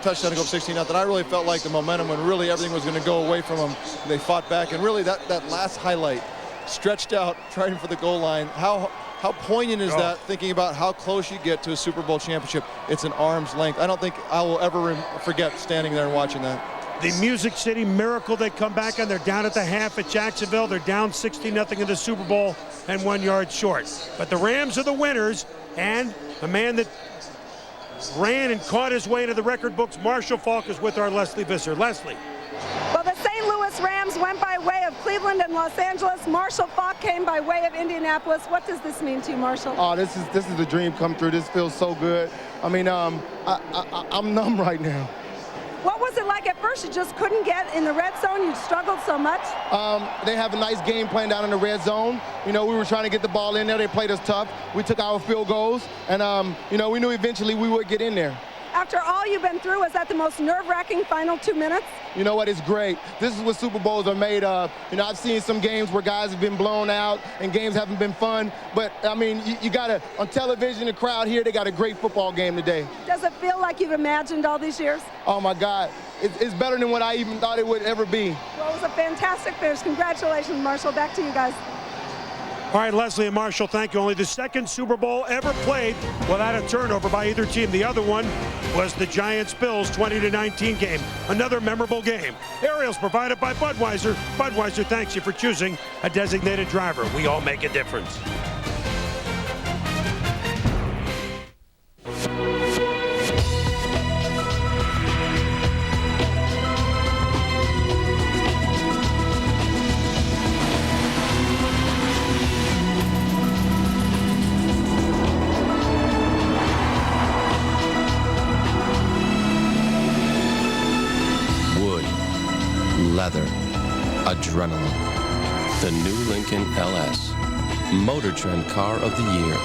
touchdown to go 16-0, I really felt like the momentum when really everything was going to go away from them. They fought back, and really that last highlight, stretched out, trying for the goal line. How poignant is that, thinking about how close you get to a Super Bowl championship? It's an arm's length. I don't think I will ever forget standing there and watching that. The Music City Miracle, they come back and they're down at the half at Jacksonville. They're down 60-0 in the Super Bowl and 1 yard short. But the Rams are the winners, and the man that ran and caught his way into the record books, Marshall Faulk, is with our Leslie Visser. Leslie. Well, the St. Louis Rams went by way of Cleveland and Los Angeles. Marshall Faulk came by way of Indianapolis. What does this mean to you, Marshall? Oh, this is a dream come true. This feels so good. I mean, I'm numb right now. What was it like at first? You just couldn't get in the red zone? You struggled so much? They have a nice game plan down in the red zone. We were trying to get the ball in there. They played us tough. We took our field goals, and, we knew eventually we would get in there. After all you've been through, was that the most nerve-wracking final 2 minutes? You know what? It's great. This is what Super Bowls are made of. I've seen some games where guys have been blown out and games haven't been fun. But, you got to, on television, the crowd here, they got a great football game today. Does it feel like you've imagined all these years? Oh, my God. it's better than what I even thought it would ever be. Well, it was a fantastic finish. Congratulations, Marshall. Back to you guys. All right, Leslie and Marshall, thank you. Only the second Super Bowl ever played without a turnover by either team. The other one was the Giants-Bills 20-19 game. Another memorable game. Aerials provided by Budweiser. Budweiser thanks you for choosing a designated driver. We all make a difference. Leather, adrenaline. The new Lincoln LS, Motor Trend Car of the Year.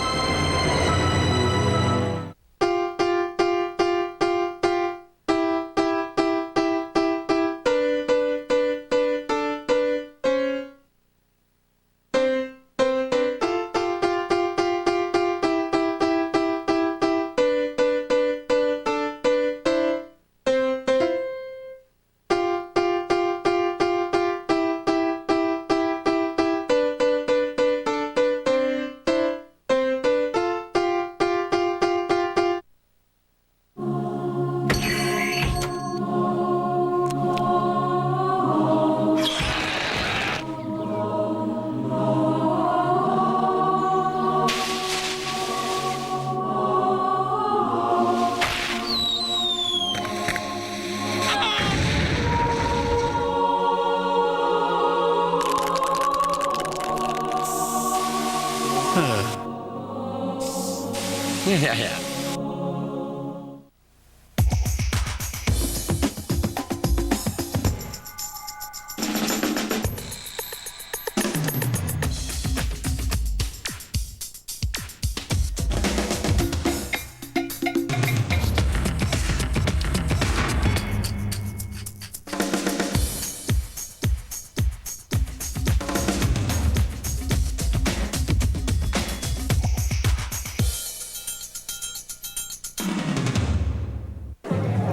Yeah.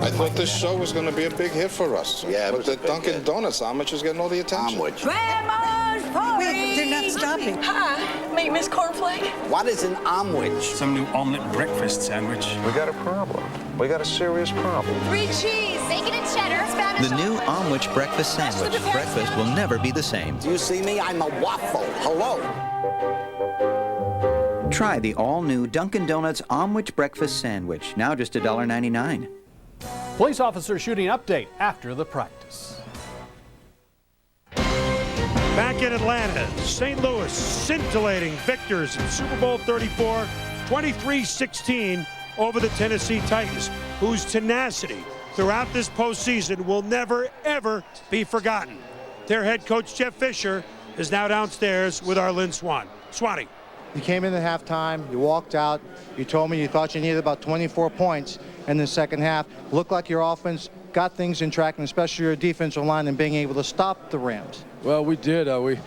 I thought this show was going to be a big hit for us. Yeah, but the Dunkin' Donuts omelet was getting all the attention. Grandma's party. Wait, they're not stopping. Hi, meet Miss Cornflake. What is an omelet? Some new omelet breakfast sandwich. We got a problem. We got a serious problem. 3 cheese, bacon and cheddar, Spanish. The new Omelet breakfast sandwich. Breakfast will never be the same. Do you see me? I'm a waffle. Hello. Try the all-new Dunkin' Donuts Omelet breakfast sandwich. Now just $1.99. Police officer shooting update after the practice. Back in Atlanta, St. Louis scintillating victors in Super Bowl 34, 23-16 over the Tennessee Titans, whose tenacity throughout this postseason will never, ever be forgotten. Their head coach, Jeff Fisher, is now downstairs with our Lynn Swan. Swanee. You came in at halftime, you walked out, you told me you thought you needed about 24 points in the second half. Looked like your offense got things in track, and especially your defensive line and being able to stop the Rams. Well, we did. We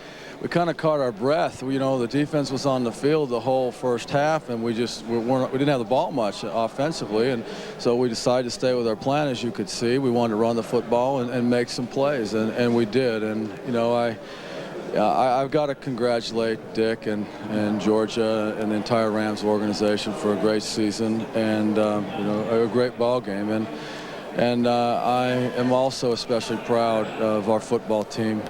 kind of caught our breath. You know, the defense was on the field the whole first half, and we didn't have the ball much offensively, and so we decided to stay with our plan. As you could see, we wanted to run the football and make some plays, and we did. And you know, I've got to congratulate Dick and Georgia and the entire Rams organization for a great season and you know, a great ball game. And I am also especially proud of our football team.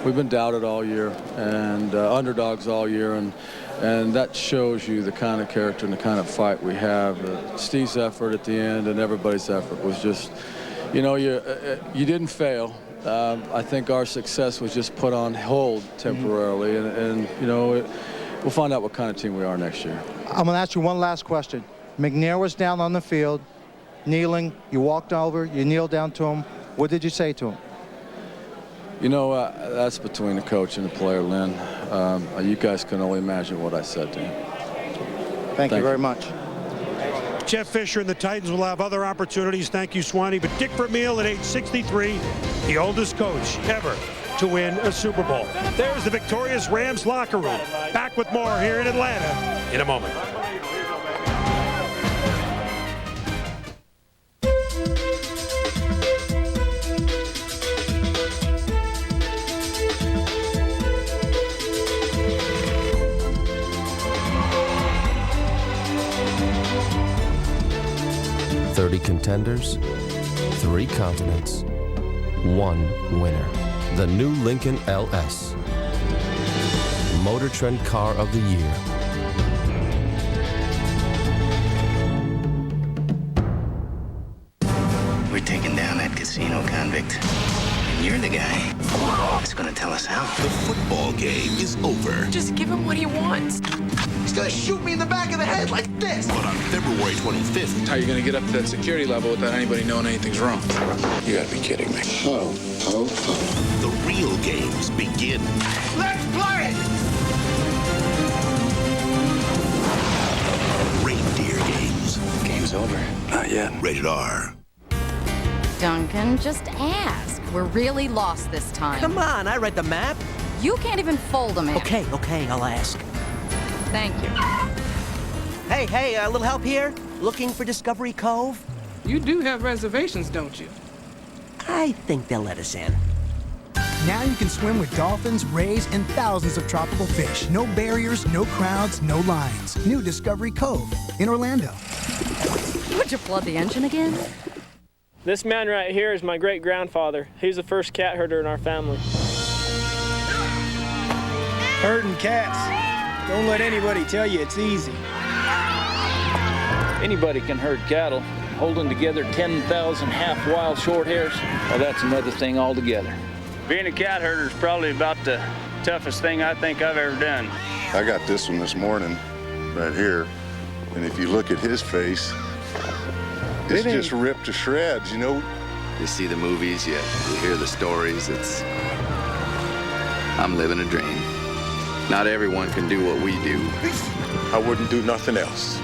We've been doubted all year and underdogs all year, and that shows you the kind of character and the kind of fight we have. Steve's effort at the end and everybody's effort was just, you know, you didn't fail. I think our success was just put on hold temporarily, and you know, we'll find out what kind of team we are next year. I'm going to ask you one last question. McNair was down on the field, kneeling. You walked over, you kneeled down to him. What did you say to him? You know, that's between the coach and the player, Lynn. You guys can only imagine what I said to him. Thank you very much. Jeff Fisher and the Titans will have other opportunities. Thank you, Swanee. But Dick Vermeil at age 63, the oldest coach ever to win a Super Bowl. There's the victorious Rams locker room. Back with more here in Atlanta in a moment. 3 contenders, 3 continents, 1 winner. The new Lincoln LS. Motor Trend Car of the Year. We're taking down that casino convict. And you're the guy that's gonna tell us how. The football game is over. Just give him what he wants. He's gonna shoot me in the back of the head like this. But on February 25th, How are you going to get up to that security level without anybody knowing anything's wrong? You got to be kidding me. the real games begin. Let's play it! Reindeer games. Game's over. Not yet. Rated R. Duncan, just ask. We're really lost this time. Come on, I read the map. You can't even fold a map. Okay, I'll ask. Thank you. Hey, a little help here? Looking for Discovery Cove? You do have reservations, don't you? I think they'll let us in. Now you can swim with dolphins, rays, and thousands of tropical fish. No barriers, no crowds, no lines. New Discovery Cove in Orlando. Would you flood the engine again? This man right here is my great-grandfather. He's the first cat herder in our family. Herding cats. Don't let anybody tell you it's easy. Anybody can herd cattle. Holding together 10,000 half-wild short hairs, well, that's another thing altogether. Being a cat herder is probably about the toughest thing I think I've ever done. I got this one this morning, right here. And if you look at his face, it's just ripped to shreds, you know? You see the movies, you hear the stories, I'm living a dream. Not everyone can do what we do. I wouldn't do nothing else.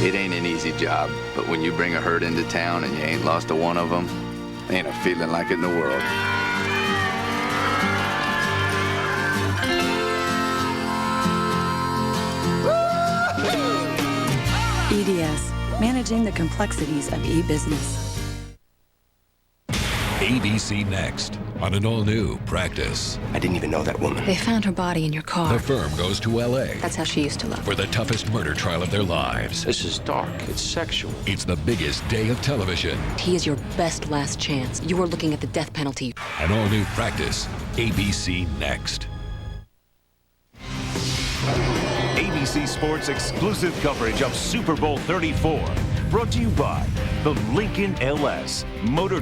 It ain't an easy job, but when you bring a herd into town and you ain't lost a one of them, ain't a feeling like it in the world. EDS, managing the complexities of e-business. ABC Next on an all-new Practice. I didn't even know that woman. They found her body in your car. The firm goes to L.A. That's how she used to look. for the toughest murder trial of their lives. This is dark. It's sexual. It's the biggest day of television. He is your best last chance. You are looking at the death penalty. An all-new Practice. ABC Next. ABC Sports exclusive coverage of Super Bowl 34. Brought to you by the Lincoln LS Motor.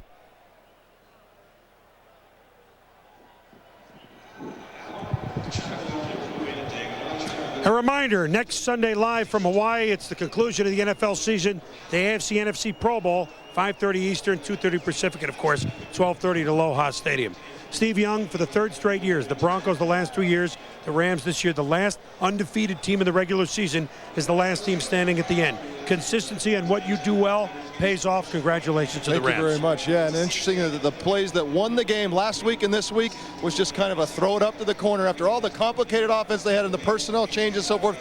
A reminder, next Sunday live from Hawaii, it's the conclusion of the NFL season, the AFC-NFC Pro Bowl, 5:30 Eastern, 2:30 Pacific, and of course, 12:30 at Aloha Stadium. Steve Young for the 3rd straight years. The Broncos the last 2 years. The Rams this year. The last undefeated team in the regular season is the last team standing at the end. Consistency and what you do well pays off. Congratulations to the Rams. Thank you very much. Yeah, and interesting that the plays that won the game last week and this week was just kind of a throw it up to the corner after all the complicated offense they had and the personnel changes and so forth.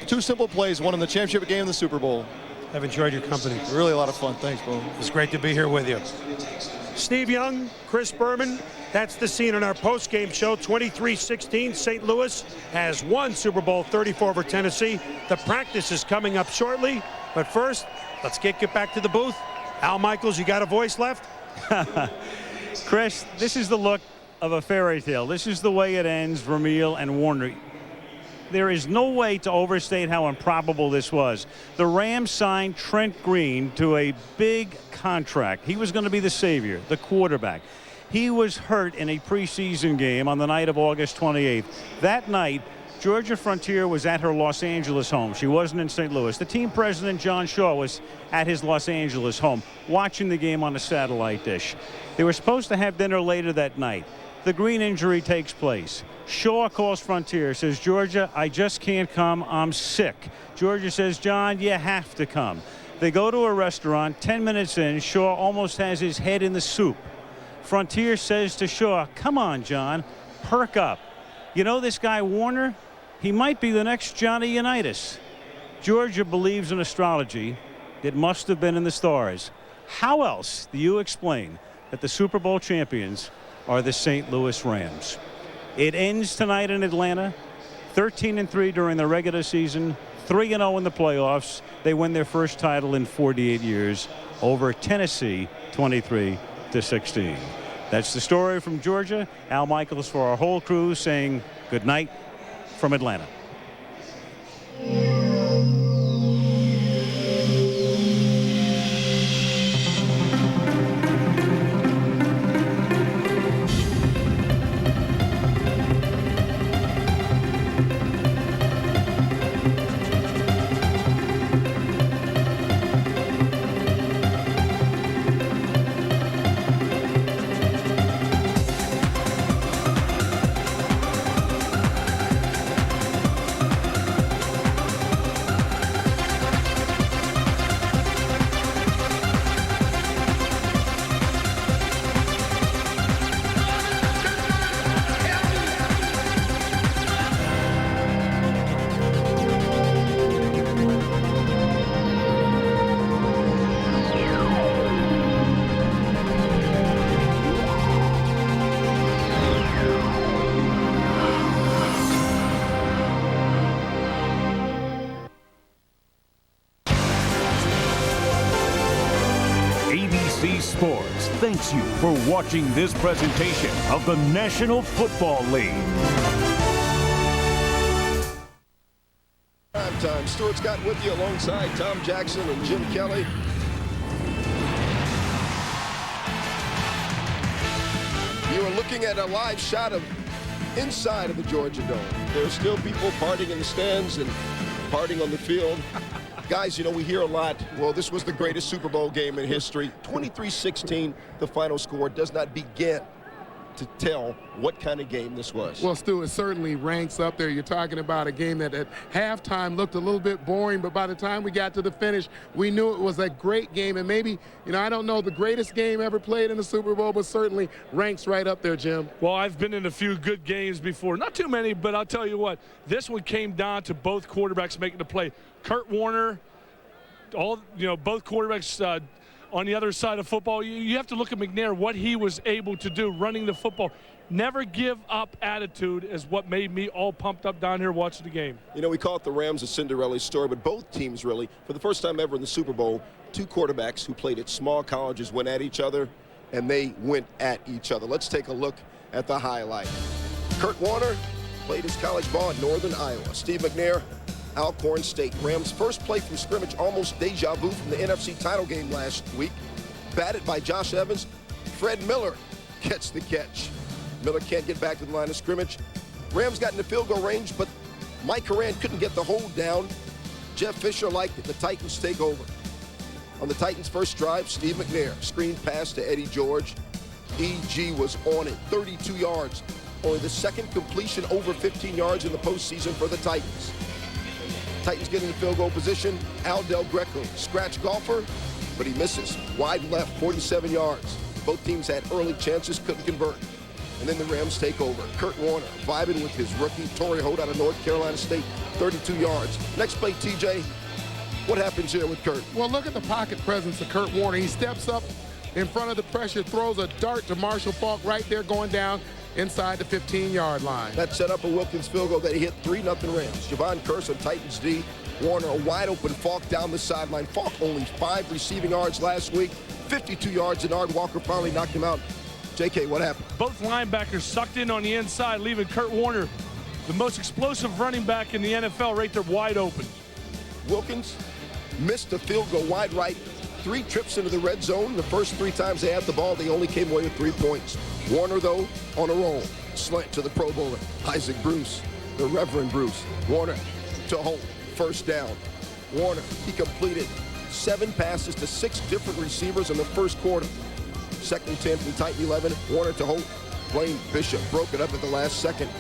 Two simple plays won in the championship game in the Super Bowl. I've enjoyed your company. Really a lot of fun. Thanks, Bo. It's great to be here with you. Steve Young, Chris Berman, that's the scene on our post-game show. 23-16, St. Louis has won Super Bowl 34 over Tennessee. The practice is coming up shortly, but first, let's get back to the booth. Al Michaels, you got a voice left? Chris, this is the look of a fairy tale. This is the way it ends, Vermeil and Warner. There is no way to overstate how improbable this was. The Rams signed Trent Green to a big contract. He was going to be the savior, the quarterback. He was hurt in a preseason game on the night of August 28th. That night, Georgia Frontier was at her Los Angeles home. She wasn't in St. Louis. The team president, John Shaw, was at his Los Angeles home watching the game on a satellite dish. They were supposed to have dinner later that night. The Green injury takes place. Shaw calls Frontier, says, Georgia, I just can't come. I'm sick. Georgia says, John, you have to come. They go to a restaurant. 10 minutes in, Shaw almost has his head in the soup. Frontier says to Shaw, come on, John, perk up. You know this guy Warner? He might be the next Johnny Unitas. Georgia believes in astrology. It must have been in the stars. How else do you explain that the Super Bowl champions are the St. Louis Rams? It ends tonight in Atlanta, 13-3 during the regular season, 3-0 in the playoffs. They win their first title in 48 years. over Tennessee 23-16. That's the story from Georgia. Al Michaels for our whole crew saying good night from Atlanta. ABC Sports thanks you for watching this presentation of the National Football League. Prime time. Stuart Scott with you alongside Tom Jackson and Jim Kelly. You are looking at a live shot of inside of the Georgia Dome. There's still people partying in the stands and partying on the field. Guys, you know, we hear a lot, well, this was the greatest Super Bowl game in history. 23-16, the final score, does not begin to tell what kind of game this was. Well, Stu, it certainly ranks up there. You're talking about a game that at halftime looked a little bit boring, but by the time we got to the finish, we knew it was a great game. And maybe, you know, I don't know the greatest game ever played in the Super Bowl, but certainly ranks right up there, Jim. Well, I've been in a few good games before. Not too many, but I'll tell you what, this one came down to both quarterbacks making the play. Kurt Warner, both quarterbacks on the other side of football. You have to look at McNair, what he was able to do running the football. Never give up attitude is what made me all pumped up down here watching the game. You know, we call it the Rams a Cinderella story, but both teams really, for the first time ever in the Super Bowl, two quarterbacks who played at small colleges went at each other, and they went at each other. Let's take a look at the highlight. Kurt Warner played his college ball at Northern Iowa. Steve McNair, Alcorn State. Rams' first play from scrimmage, almost deja vu from the NFC title game last week. Batted by Josh Evans. Fred Miller gets the catch. Miller can't get back to the line of scrimmage. Rams got into field goal range, but Mike Horan couldn't get the hold down. Jeff Fisher liked it. The Titans take over. On the Titans' first drive, Steve McNair, screen pass to Eddie George. E.G. was on it, 32 yards. Only the second completion over 15 yards in the postseason for the Titans. Titans get into field goal position. Al Del Greco, scratch golfer, but he misses. Wide left, 47 yards. Both teams had early chances, couldn't convert. And then the Rams take over. Kurt Warner vibing with his rookie, Torrey Holt out of North Carolina State, 32 yards. Next play, TJ, what happens here with Kurt? Well, look at the pocket presence of Kurt Warner. He steps up in front of the pressure, throws a dart to Marshall Faulk right there going down inside the 15-yard line. That set up a Wilkins field goal that he hit 3-0 Rams. Javon Curse on Titans D. Warner, a wide open Faulk down the sideline. Faulk only 5 receiving yards last week, 52 yards, and Ard Walker finally knocked him out. JK, what happened? Both linebackers sucked in on the inside, leaving Kurt Warner, the most explosive running back in the NFL, right there wide open. Wilkins missed the field goal wide right. 3 trips into the red zone. The first 3 times they had the ball, they only came away with 3 points. Warner, though, on a roll. Slant to the Pro Bowler, Isaac Bruce, the Reverend Bruce. Warner to Holt, first down. Warner, he completed 7 passes to 6 different receivers in the first quarter. Second 10 from the Titan 11. Warner to Holt. Blaine Bishop broke it up at the last second.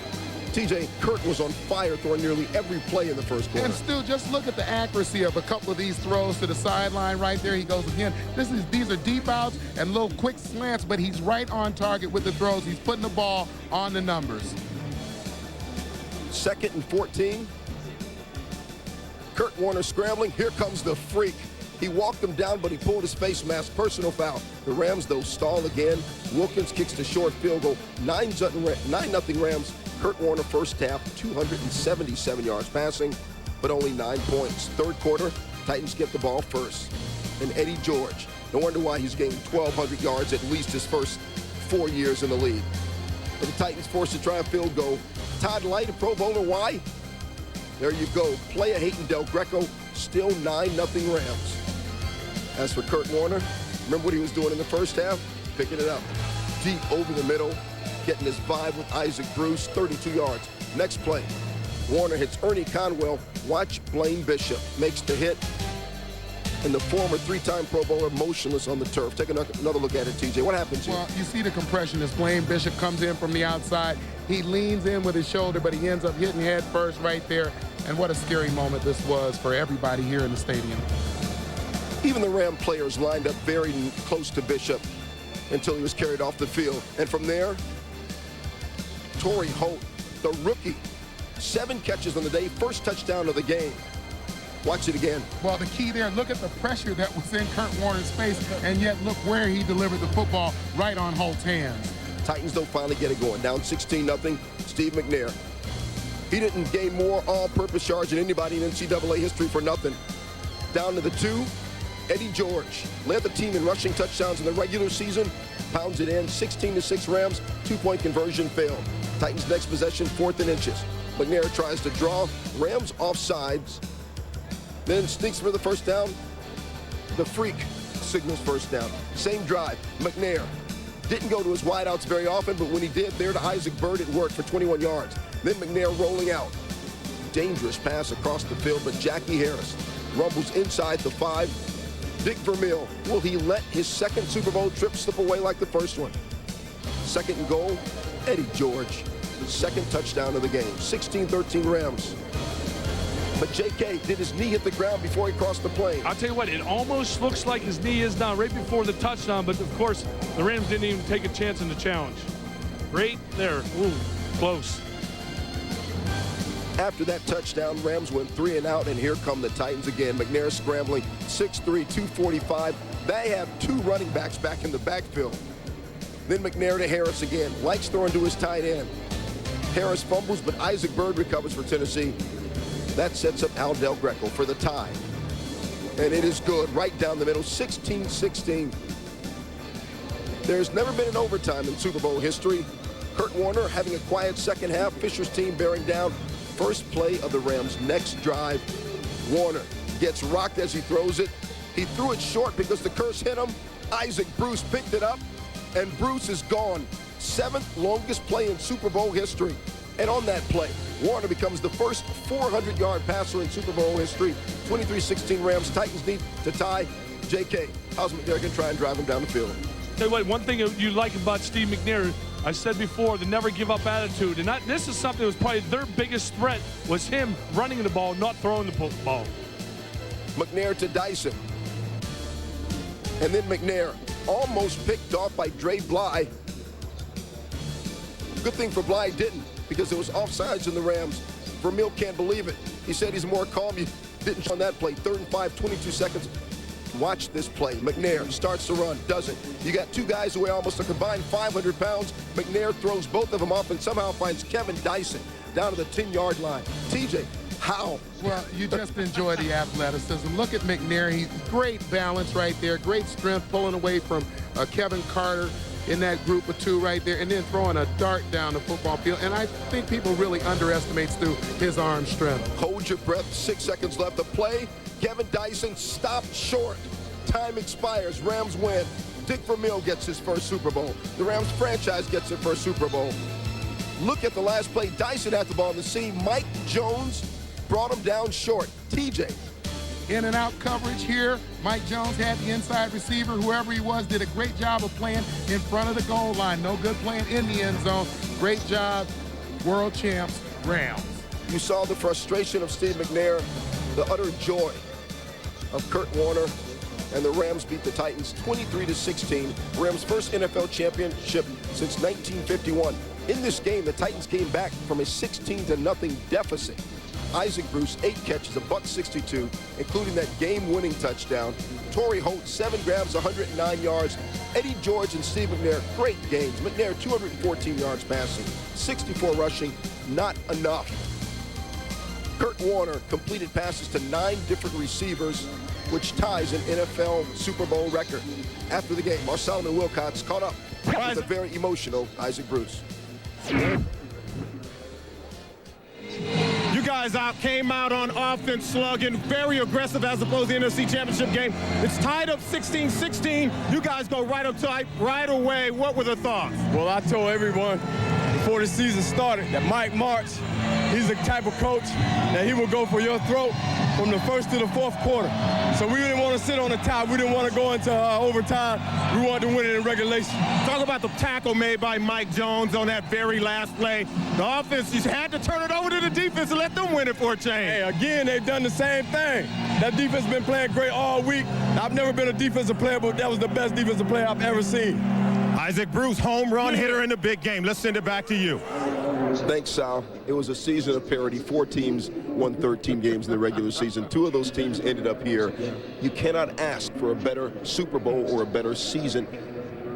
TJ, Kurt was on fire throwing nearly every play in the first quarter. And still, just look at the accuracy of a couple of these throws to the sideline right there. He goes again. These are deep outs and little quick slants, but he's right on target with the throws. He's putting the ball on the numbers. Second and 14. Kurt Warner scrambling. Here comes the freak. He walked him down, but he pulled his face mask. Personal foul. The Rams, though, stall again. Wilkins kicks the short field goal. 9-0 Rams. Kurt Warner first half, 277 yards passing, but only 9 points. Third quarter, Titans get the ball first. And Eddie George No wonder why he's gained 1,200 yards at least his first 4 years in the league. But the Titans forced to try a field goal. Todd Light, a Pro Bowler, why? There you go. Playa hating Del Greco, still 9-0 Rams. As for Kurt Warner, remember what he was doing in the first half? Picking it up. Deep over the middle, getting his vibe with Isaac Bruce, 32 yards. Next play, Warner hits Ernie Conwell. Watch Blaine Bishop makes the hit. And the former 3-time Pro Bowler motionless on the turf. Take another look at it, TJ. What happens here? Well, you see the compression as Blaine Bishop comes in from the outside. He leans in with his shoulder, but he ends up hitting head first right there. And what a scary moment this was for everybody here in the stadium. Even the Ram players lined up very close to Bishop until he was carried off the field. And from there, Torrey Holt, the rookie, 7 catches on the day, first touchdown of the game. Watch it again. Well, the key there, look at the pressure that was in Kurt Warner's face, and yet look where he delivered the football, right on Holt's hands. Titans don't finally get it going. Down 16-0, Steve McNair. He didn't gain more all-purpose yards than anybody in NCAA history for nothing. Down to the 2, Eddie George led the team in rushing touchdowns in the regular season, pounds it in, 16-6 Rams, 2-point conversion failed. Titans next possession, 4th and inches. McNair tries to draw, Rams offsides, then sneaks for the first down. The freak signals first down. Same drive, McNair didn't go to his wideouts very often, but when he did, there to Isaac Bird, it worked for 21 yards. Then McNair rolling out. Dangerous pass across the field, but Jackie Harris rumbles inside the 5. Dick Vermeil, will he let his second Super Bowl trip slip away like the first one? 2nd and goal, Eddie George, the 2nd touchdown of the game. 16-13 Rams. But J.K., did his knee hit the ground before he crossed the plane? I'll tell you what, it almost looks like his knee is down right before the touchdown, but of course, the Rams didn't even take a chance in the challenge. Right there. Ooh, close. After that touchdown, Rams went 3 and out, and here come the Titans again. McNair scrambling, 6'3", 245. They have 2 running backs back in the backfield. Then McNair to Harris again. Likes throwing to his tight end. Harris fumbles, but Isaac Bird recovers for Tennessee. That sets up Al Del Greco for the tie. And it is good, right down the middle, 16-16. There's never been an overtime in Super Bowl history. Kurt Warner having a quiet second half, Fisher's team bearing down. First play of the Rams' next drive. Warner gets rocked as he throws it. He threw it short because the curse hit him. Isaac Bruce picked it up, and Bruce is gone. 7th longest play in Super Bowl history. And on that play, Warner becomes the first 400-yard passer in Super Bowl history. 23-16 Rams. Titans need to tie. J.K., how's McNair going to try and drive him down the field? Tell you what, one thing you like about Steve McNair, I said before, the never give up attitude. And this is something that was probably their biggest threat, was him running the ball, not throwing the ball. McNair to Dyson. And then McNair almost picked off by Dre Bly. Good thing for Bly didn't, because it was offsides in the Rams. Vermeil can't believe it. He said he's more calm. You didn't on that play. 3rd and 5, 22 seconds. Watch this play. McNair starts to run, doesn't. You got 2 guys who weigh almost a combined 500 pounds. McNair throws both of them off and somehow finds Kevin Dyson down to the 10-yard line. TJ, how? Well, you just enjoy the athleticism. Look at McNair. He's great balance right there. Great strength pulling away from Kevin Carter in that group of 2 right there, and then throwing a dart down the football field. And I think people really underestimate, Stu, his arm strength. Hold your breath. 6 seconds left to play. Kevin Dyson stopped short. Time expires. Rams win. Dick Vermeil gets his first Super Bowl. The Rams franchise gets their first Super Bowl. Look at the last play. Dyson had the ball in the seam. Mike Jones brought him down short. TJ. In and out coverage here. Mike Jones had the inside receiver. Whoever he was did a great job of playing in front of the goal line. No good playing in the end zone. Great job, world champs, Rams. You saw the frustration of Steve McNair, the utter joy of Kurt Warner, and the Rams beat the Titans 23-16. Rams' first NFL championship since 1951. In this game, the Titans came back from a 16-0 deficit. Isaac Bruce, 8 catches, $162, including that game-winning touchdown. Torrey Holt, 7 grabs, 109 yards. Eddie George and Steve McNair, great games. McNair, 214 yards passing, 64 rushing, not enough. Kurt Warner completed passes to 9 different receivers which ties an NFL Super Bowl record. After the game, Marcellus and Wilcox caught up with a very emotional Isaac Bruce. You guys came out on offense slugging, very aggressive as opposed to the NFC Championship game. It's tied up 16-16. You guys go right up tight right away. What were the thoughts? Well, I told everyone before the season started that Mike Martz, he's the type of coach that he will go for your throat from the first to the fourth quarter. So we didn't want to sit on the top. We didn't want to go into overtime. We wanted to win it in regulation. Talk about the tackle made by Mike Jones on that very last play. The offense just had to turn it over to the defense and let them win it for a change. Hey, again, they've done the same thing. That defense has been playing great all week. I've never been a defensive player, but that was the best defensive player I've ever seen. Isaac Bruce, home run hitter in the big game. Let's send it back to you. Thanks, Sal. It was a season of parity. 4 teams won 13 games in the regular season. 2 of those teams ended up here. You cannot ask for a better Super Bowl or a better season.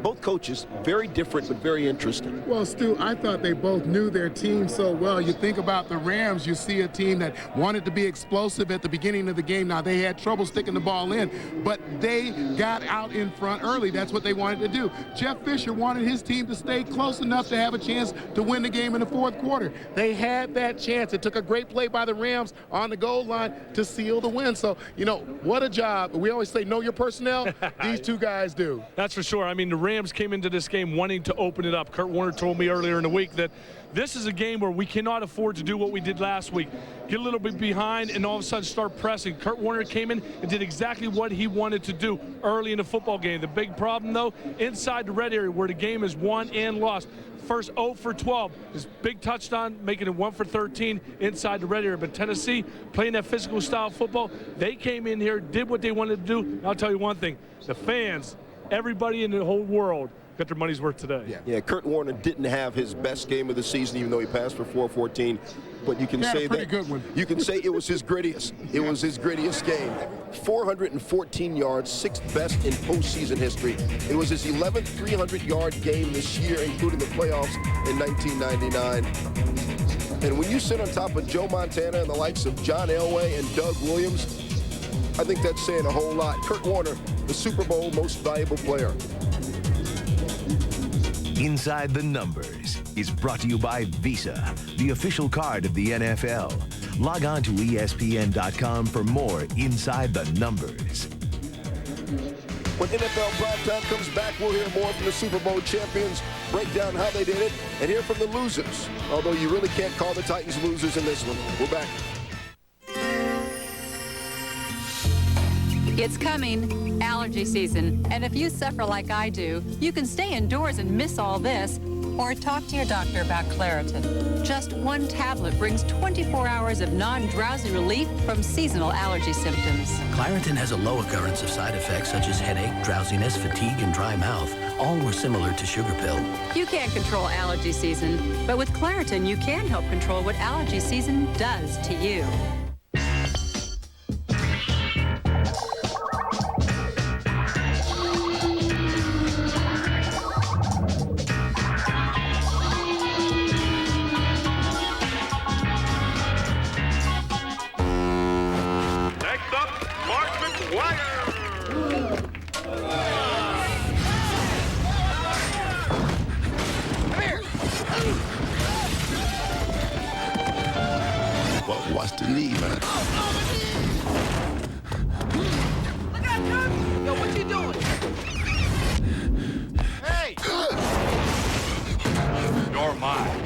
Both coaches, very different but very interesting. Well, Stu, I thought they both knew their team so well. You think about the Rams, you see a team that wanted to be explosive at the beginning of the game. Now, they had trouble sticking the ball in, but they got out in front early. That's what they wanted to do. Jeff Fisher wanted his team to stay close enough to have a chance to win the game in the fourth quarter. They had that chance. It took a great play by the Rams on the goal line to seal the win. So, you know, what a job. We always say, know your personnel. These two guys do. That's for sure. I mean, the Rams came into this game wanting to open it up. Kurt Warner told me earlier in the week that this is a game where we cannot afford to do what we did last week. Get a little bit behind and all of a sudden start pressing. Kurt Warner came in and did exactly what he wanted to do early in the football game. The big problem, though, inside the red area where the game is won and lost. First 0 for 12. His big touchdown, making it 1 for 13 inside the red area. But Tennessee, playing that physical style football, they came in here, did what they wanted to do. I'll tell you one thing, the fans, everybody in the whole world got their money's worth today. Yeah, Kurt Warner didn't have his best game of the season, even though he passed for 414. But you can say that good one. You can say it was his grittiest. It was his grittiest game. 414 yards, 6th best in postseason history. It was his 11th 300-yard game this year, including the playoffs in 1999. And when you sit on top of Joe Montana and the likes of John Elway and Doug Williams, I think that's saying a whole lot. Kurt Warner, the Super Bowl most valuable player. Inside the Numbers is brought to you by Visa, the official card of the NFL. Log on to ESPN.com for more Inside the Numbers. When NFL Primetime comes back, we'll hear more from the Super Bowl champions, break down how they did it, and hear from the losers. Although you really can't call the Titans losers in this one. We're back. It's coming, allergy season. And if you suffer like I do, you can stay indoors and miss all this. Or talk to your doctor about Claritin. Just 1 tablet brings 24 hours of non-drowsy relief from seasonal allergy symptoms. Claritin has a low occurrence of side effects such as headache, drowsiness, fatigue, and dry mouth. All were similar to sugar pill. You can't control allergy season, but with Claritin, you can help control what allergy season does to you. What's the need, man? Look out, Doug! Yo, what you doing? Hey! You're mine.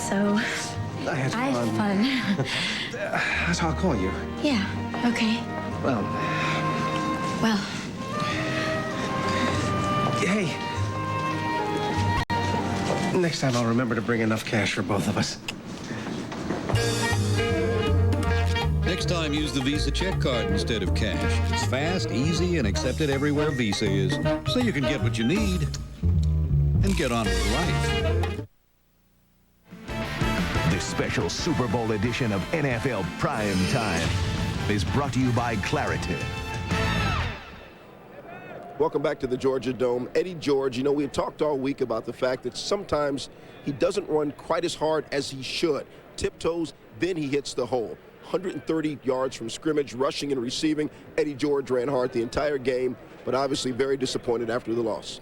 So, I had fun. That's how I'll call you. Yeah, okay. Well, hey. Next time I'll remember to bring enough cash for both of us. Next time, use the Visa check card instead of cash. It's fast, easy, and accepted everywhere Visa is, so you can get what you need and get on with life. This special Super Bowl edition of NFL Prime Time is brought to you by Claritin. Welcome back to the Georgia Dome. Eddie George, you know, we have talked all week about the fact that sometimes he doesn't run quite as hard as he should. Tiptoes, then he hits the hole. 130 yards from scrimmage, rushing and receiving. Eddie George ran hard the entire game, but obviously very disappointed after the loss.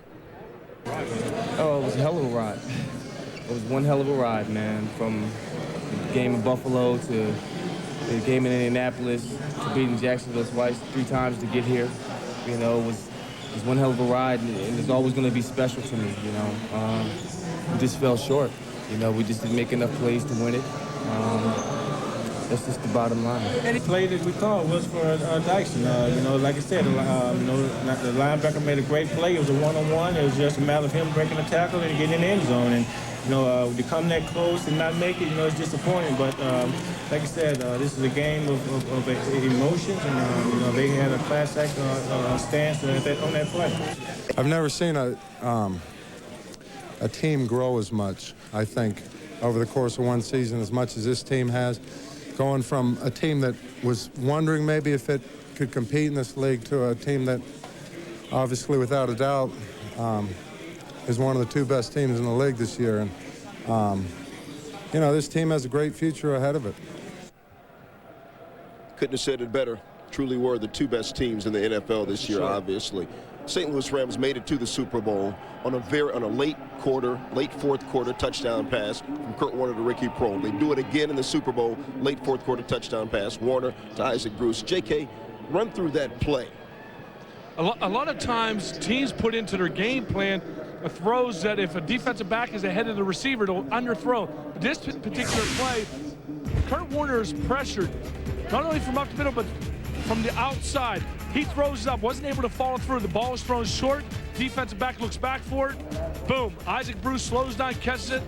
Oh, it was a hell of a ride. It was one hell of a ride, man, from the game in Buffalo to the game in Indianapolis to beating Jacksonville twice, 3 times to get here. You know, it was one hell of a ride, and it's always going to be special to me, you know. We just fell short. You know, we just didn't make enough plays to win it. That's just the bottom line. Any play that we called was for Dyson. You know, like I said, you know, the linebacker made a great play. It was a one-on-one. It was just a matter of him breaking the tackle and getting in the end zone. And, you know, to come that close and not make it, you know, it's disappointing. But like I said, this is a game of emotions, and, you know, they had a class act stance on that play. I've never seen a team grow as much, I think, over the course of one season as much as this team has. Going from a team that was wondering maybe if it could compete in this league to a team that obviously, without a doubt, is one of the 2 best teams in the league this year. And, you know, this team has a great future ahead of it. Couldn't have said it better. Truly were the 2 best teams in the NFL this year, obviously. St. Louis Rams made it to the Super Bowl on a late fourth quarter touchdown pass from Kurt Warner to Ricky Proehl. They do it again in the Super Bowl, late fourth quarter touchdown pass, Warner to Isaac Bruce. J.K., run through that play. A lot of times teams put into their game plan throws that if a defensive back is ahead of the receiver, they'll underthrow. But this particular play, Kurt Warner is pressured, not only from up the middle, but from the outside. He throws it up, wasn't able to follow through. The ball was thrown short. Defensive back looks back for it. Boom. Isaac Bruce slows down, catches it.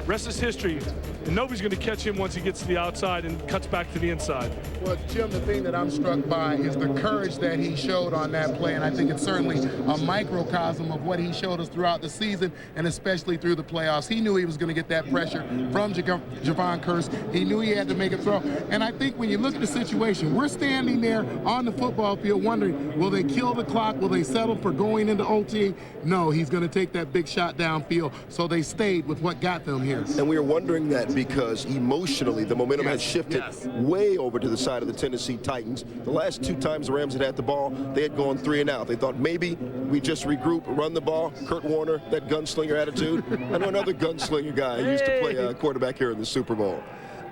Rest is history. And nobody's going to catch him once he gets to the outside and cuts back to the inside. Well, Jim, the thing that I'm struck by is the courage that he showed on that play, and I think it's certainly a microcosm of what he showed us throughout the season and especially through the playoffs. He knew he was going to get that pressure from Javon Curse. He knew he had to make a throw. And I think when you look at the situation, we're standing there on the football field wondering, will they kill the clock? Will they settle for going into OT? No, he's going to take that big shot downfield. So they stayed with what got them here. And we are wondering that because emotionally the momentum has shifted way over to the side of the Tennessee Titans. The last 2 times the Rams had the ball, they had gone 3 and out. They thought maybe we just regroup, run the ball. Kurt Warner, that gunslinger attitude. I know another gunslinger guy who used to play quarterback here in the Super Bowl.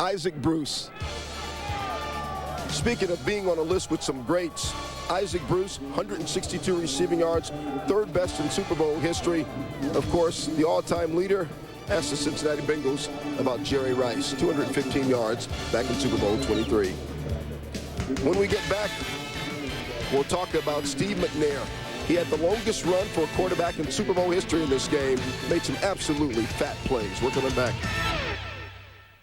Isaac Bruce. Speaking of being on a list with some greats, Isaac Bruce, 162 receiving yards, 3rd best in Super Bowl history. Of course, the all-time leader. Asked the Cincinnati Bengals about Jerry Rice, 215 yards back in Super Bowl 23. When we get back, we'll talk about Steve McNair. He had the longest run for a quarterback in Super Bowl history in this game, made some absolutely fat plays. We're coming back.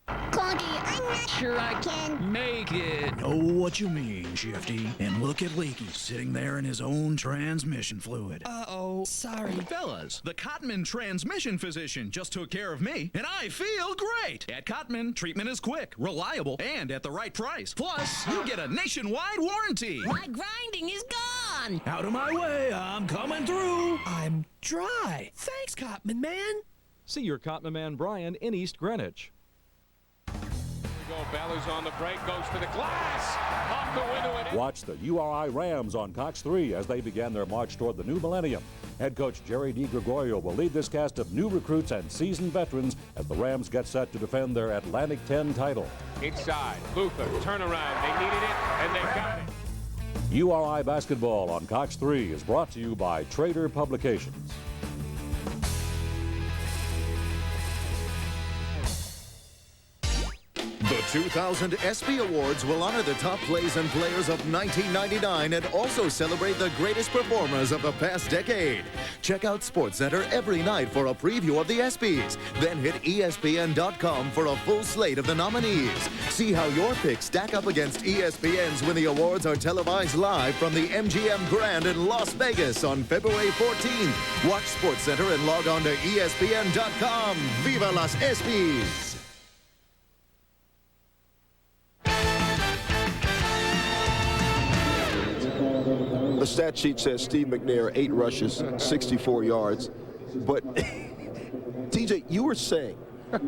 I'm not sure I can make it. Know what you mean, Shifty. And look at Leaky sitting there in his own transmission fluid. Uh-oh, sorry. Fellas, the Cotman transmission physician just took care of me, and I feel great. At Cotman, treatment is quick, reliable, and at the right price. Plus, you get a nationwide warranty. My grinding is gone. Out of my way, I'm coming through. I'm dry. Thanks, Cotman Man. See your Cotman Man Brian in East Greenwich. Ballard's on the break, goes for the glass, off the window. And watch the URI Rams on Cox 3 as they begin their march toward the new millennium. Head coach Jerry DiGregorio will lead this cast of new recruits and seasoned veterans as the Rams get set to defend their Atlantic 10 title. Inside, Luther, turnaround, they needed it, and they got it. URI basketball on Cox 3 is brought to you by Trader Publications. The 2000 ESPY Awards will honor the top plays and players of 1999 and also celebrate the greatest performers of the past decade. Check out SportsCenter every night for a preview of the ESPYs. Then hit ESPN.com for a full slate of the nominees. See how your picks stack up against ESPN's when the awards are televised live from the MGM Grand in Las Vegas on February 14th. Watch SportsCenter and log on to ESPN.com. Viva las ESPYs! stat sheet says Steve McNair, 8 rushes, 64 yards. But, TJ, you were saying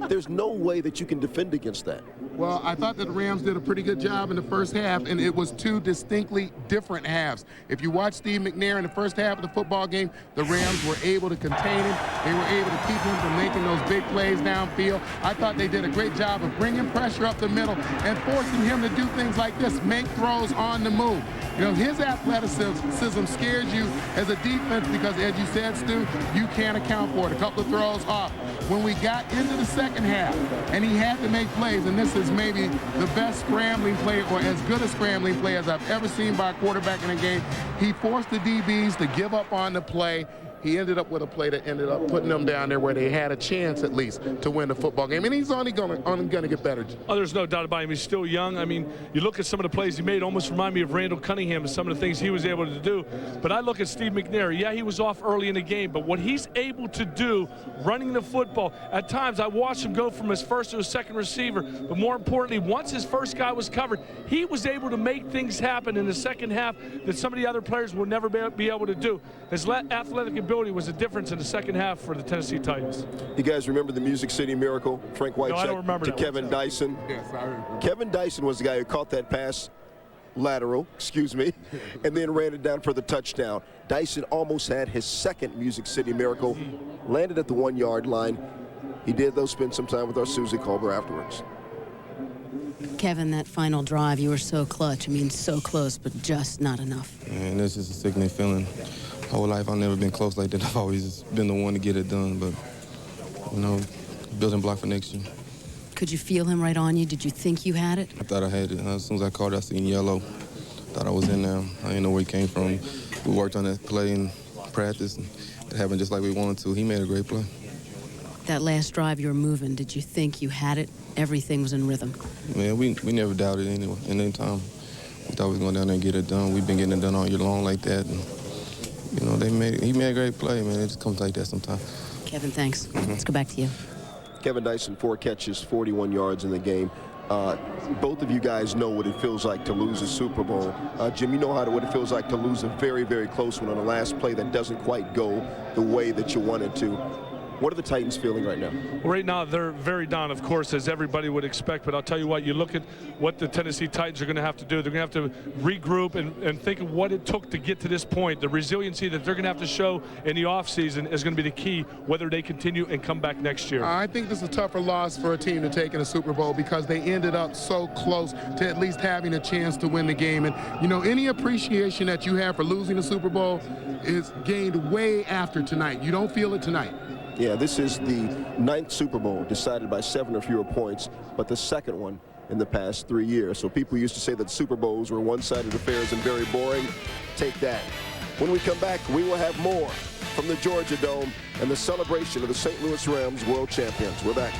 there's no way that you can defend against that. Well, I thought that the Rams did a pretty good job in the first half, and it was 2 distinctly different halves. If you watch Steve McNair in the first half of the football game, the Rams were able to contain him. They were able to keep him from making those big plays downfield. I thought they did a great job of bringing pressure up the middle and forcing him to do things like this, make throws on the move. You know, his athleticism scares you as a defense because, as you said, Stu, you can't account for it. A couple of throws off. When we got into the second half and he had to make plays, and this is maybe the best scrambling play or as good a scrambling play as I've ever seen by a quarterback in a game, he forced the DBs to give up on the play. He ended up with a play that ended up putting them down there where they had a chance at least to win the football game. And he's only going to get better. Oh, there's no doubt about him. He's still young. I mean, you look at some of the plays he made, almost remind me of Randall Cunningham and some of the things he was able to do. But I look at Steve McNair. Yeah, he was off early in the game, but what he's able to do running the football, at times I watched him go from his first to his second receiver. But more importantly, once his first guy was covered, he was able to make things happen in the second half that some of the other players will never be able to do. His athletic ability was a difference in the second half for the Tennessee Titans. You guys remember the Music City Miracle? Frank White to Kevin Dyson. Yes, I remember. Kevin Dyson was the guy who caught that pass lateral, and then ran it down for the touchdown. Dyson almost had his second Music City Miracle, landed at the 1-yard line. He did, though, spend some time with our Susie Culber afterwards. Kevin, that final drive, you were so clutch. I mean, so close, but just not enough. And this is a sickening feeling. My whole life, I've never been close like that. I've always been the one to get it done, but, you know, building block for next year. Could you feel him right on you? Did you think you had it? I thought I had it. As soon as I caught it, I seen yellow. Thought I was in there. I didn't know where he came from. We worked on that play in practice, and it happened just like we wanted to. He made a great play. That last drive you were moving, did you think you had it? Everything was in rhythm. Man, we never doubted anyway. And any time we thought we was going down there and get it done. We've been getting it done all year long like that. And, you know, he made a great play, man. It just comes like that sometimes. Kevin, thanks. Let's go back to you. Kevin Dyson, 4 catches, 41 yards in the game. Both of you guys know what it feels like to lose a Super Bowl. Jim, you know what it feels like to lose a very, very close one on the last play that doesn't quite go the way that you want it to. What are the Titans feeling right now? Well, right now, they're very down, of course, as everybody would expect. But I'll tell you what, you look at what the Tennessee Titans are going to have to do. They're going to have to regroup and think of what it took to get to this point. The resiliency that they're going to have to show in the offseason is going to be the key, whether they continue and come back next year. I think this is a tougher loss for a team to take in a Super Bowl because they ended up so close to at least having a chance to win the game. And, you know, any appreciation that you have for losing a Super Bowl is gained way after tonight. You don't feel it tonight. Yeah, this is the 9th Super Bowl decided by 7 or fewer points, but the second one in the past 3 years. So people used to say that Super Bowls were one-sided affairs and very boring. Take that. When we come back, we will have more from the Georgia Dome and the celebration of the St. Louis Rams world champions. We're back.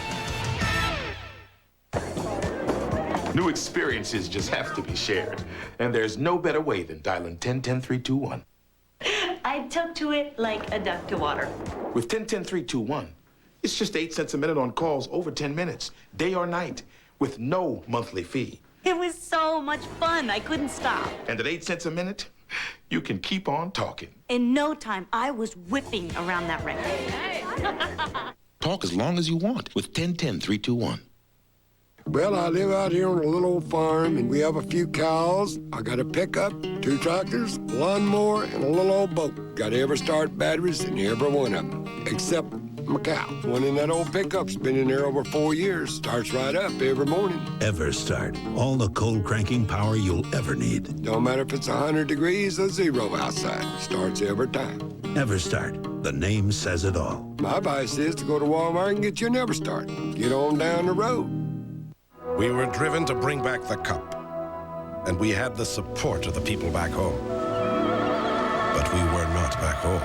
New experiences just have to be shared, and there's no better way than dialing 10-10-321. I took to it like a duck to water. With 10-10-321, it's just 8 cents a minute on calls over 10 minutes, day or night, with no monthly fee. It was so much fun, I couldn't stop. And at 8 cents a minute, you can keep on talking. In no time, I was whipping around that record. Talk as long as you want with 10-10-321. Well, I live out here on a little old farm, and we have a few cows. I got a pickup, 2 tractors, lawnmower, and a little old boat. Got Everstart batteries in every one of them, except my cow. One in that old pickup's been in there over 4 years. Starts right up every morning. Everstart, all the cold cranking power you'll ever need. Don't matter if it's 100 degrees or 0 outside. Starts every time. Everstart, the name says it all. My advice is to go to Walmart and get you an Everstart. Get on down the road. We were driven to bring back the cup, and we had the support of the people back home. But we were not back home.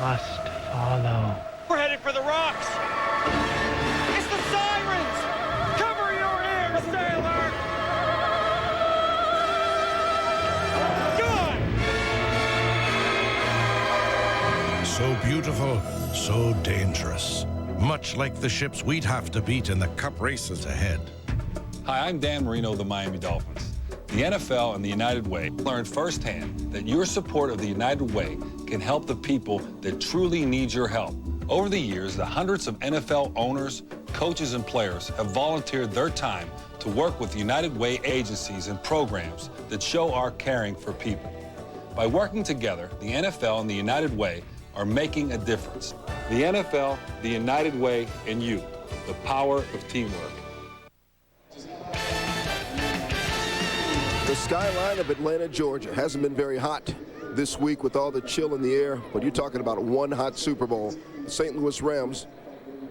Must follow. We're headed for the rocks! It's the sirens! Cover your ears, sailor! Good! So beautiful, so dangerous. Much like the ships we'd have to beat in the cup races ahead. Hi, I'm Dan Marino of the Miami Dolphins. The NFL and the United Way learned firsthand that your support of the United Way can help the people that truly need your help. Over the years, the hundreds of NFL owners, coaches, and players have volunteered their time to work with United Way agencies and programs that show our caring for people. By working together, the NFL and the United Way are making a difference. The NFL, the United Way, and you, the power of teamwork. The skyline of Atlanta, Georgia hasn't been very hot this week with all the chill in the air, but you're talking about one hot Super Bowl. The St. Louis Rams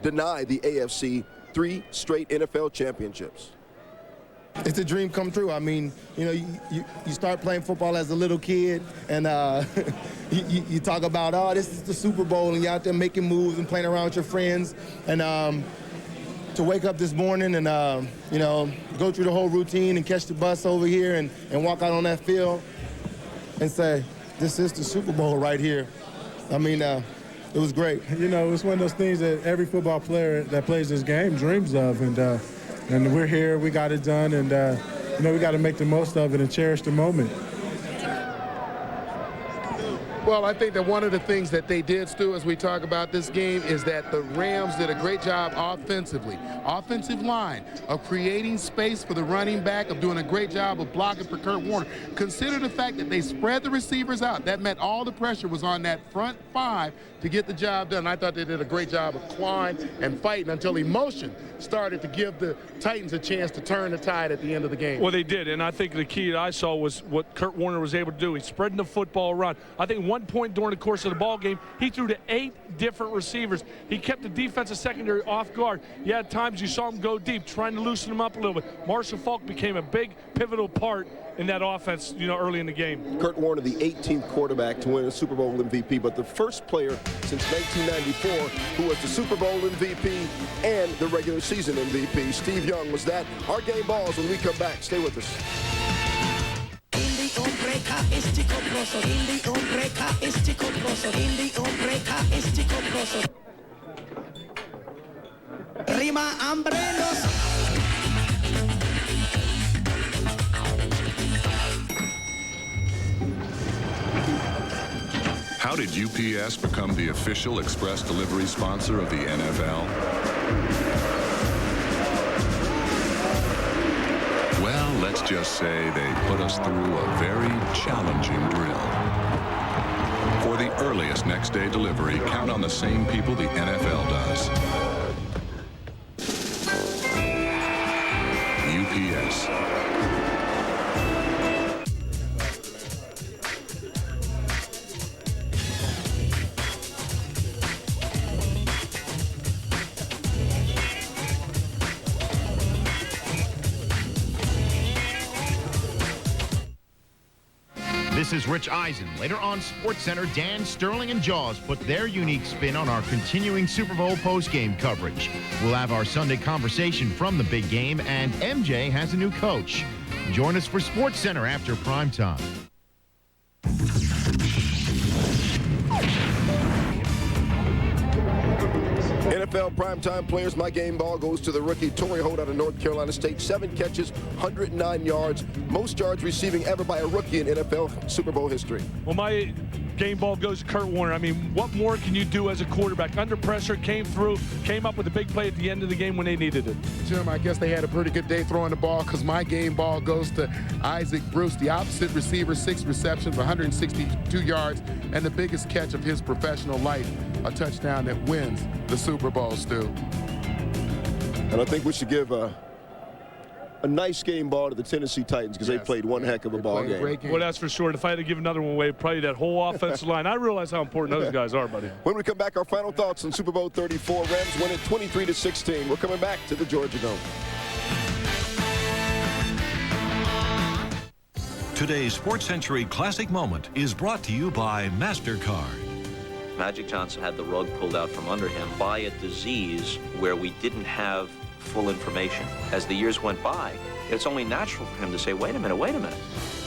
deny the AFC 3 straight NFL championships. It's a dream come true. I mean, you know, you start playing football as a little kid, and you talk about, oh, this is the Super Bowl, and you're out there making moves and playing around with your friends. And to wake up this morning and, you know, go through the whole routine and catch the bus over here and walk out on that field and say, this is the Super Bowl right here. I mean, it was great. You know, it's one of those things that every football player that plays this game dreams of, and we're here, we got it done, and you know, we got to make the most of it and cherish the moment. Well, I think that one of the things that they did, Stu, as we talk about this game, is that the Rams did a great job offensively. Offensive line of creating space for the running back, of doing a great job of blocking for Kurt Warner. Consider the fact that they spread the receivers out. That meant all the pressure was on that front five to get the job done. I thought they did a great job of clawing and fighting until emotion started to give the Titans a chance to turn the tide at the end of the game. Well, they did, and I think the key that I saw was what Kurt Warner was able to do. He's spreading the football around. I think one point during the course of the ball game, he threw to 8 different receivers. He kept the defensive secondary off guard. Yeah, at times you saw him go deep, trying to loosen them up a little bit. Marshall Faulk became a big pivotal part in that offense, you know, early in the game. Kurt Warner, the 18th quarterback to win a Super Bowl MVP, but the first player since 1994 who was the Super Bowl MVP and the regular season MVP. Steve Young was that. Our game balls when we come back. Stay with us. How did UPS become the official express delivery sponsor of the NFL? Well, let's just say they put us through a very challenging drill. For the earliest next day delivery, count on the same people the NFL does. UPS. This is Rich Eisen. Later on SportsCenter, Dan, Sterling, and Jaws put their unique spin on our continuing Super Bowl post-game coverage. We'll have our Sunday conversation from the big game, and MJ has a new coach. Join us for SportsCenter after primetime. NFL primetime players, my game ball goes to the rookie Torrey Holt out of North Carolina State. 7 catches, 109 yards, most yards receiving ever by a rookie in NFL Super Bowl history. Well, my game ball goes to Kurt Warner. I mean, what more can you do as a quarterback? Under pressure, came through, came up with a big play at the end of the game when they needed it. Jim, I guess they had a pretty good day throwing the ball, because my game ball goes to Isaac Bruce, the opposite receiver, 6 receptions, 162 yards, and the biggest catch of his professional life, a touchdown that wins the Super Bowl, Stu. And I think we should give a nice game ball to the Tennessee Titans, because they played one heck of a ball game. Well, that's for sure. If I had to give another one away, probably that whole offensive line. I realize how important those guys are, buddy. When we come back, our final thoughts on Super Bowl 34. Rams win it 23-16. We're coming back to the Georgia Dome. Today's SportsCentury Classic Moment is brought to you by MasterCard. Magic Johnson had the rug pulled out from under him by a disease where we didn't have full information. As the years went by, it's only natural for him to say, wait a minute.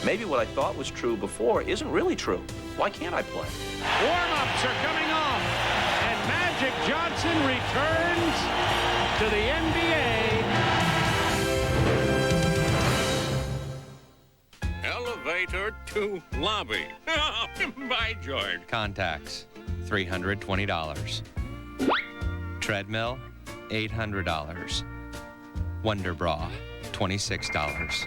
Maybe what I thought was true before isn't really true. Why can't I play? Warm-ups are coming off, and Magic Johnson returns to the NBA. Part 2, lobby. By George. Contacts, $320. Treadmill, $800. Wonder Bra, $26.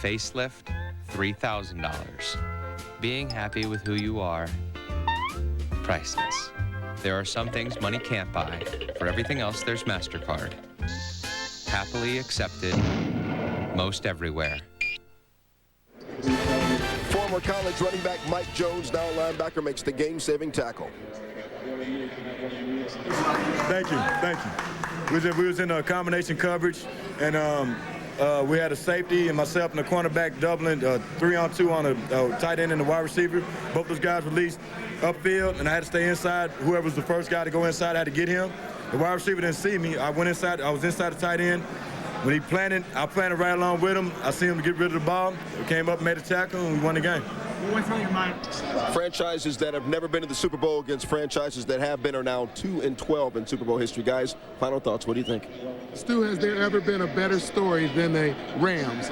Facelift, $3,000. Being happy with who you are, priceless. There are some things money can't buy. For everything else, there's MasterCard. Happily accepted, most everywhere. Former college running back Mike Jones, now linebacker, makes the game-saving tackle. Thank you. We was in a combination coverage, and we had a safety and myself and the cornerback doubling 3-on-2 on a tight end and the wide receiver. Both those guys released upfield, and I had to stay inside. Whoever was the first guy to go inside, I had to get him. The wide receiver didn't see me. I went inside. I was inside the tight end. When he planted, I planted right along with him. I seen him get rid of the ball. We came up, made a tackle, and we won the game. What went through your mind? Franchises that have never been to the Super Bowl against franchises that have been are now 2-12 in Super Bowl history. Guys, final thoughts. What do you think? Stu, has there ever been a better story than the Rams?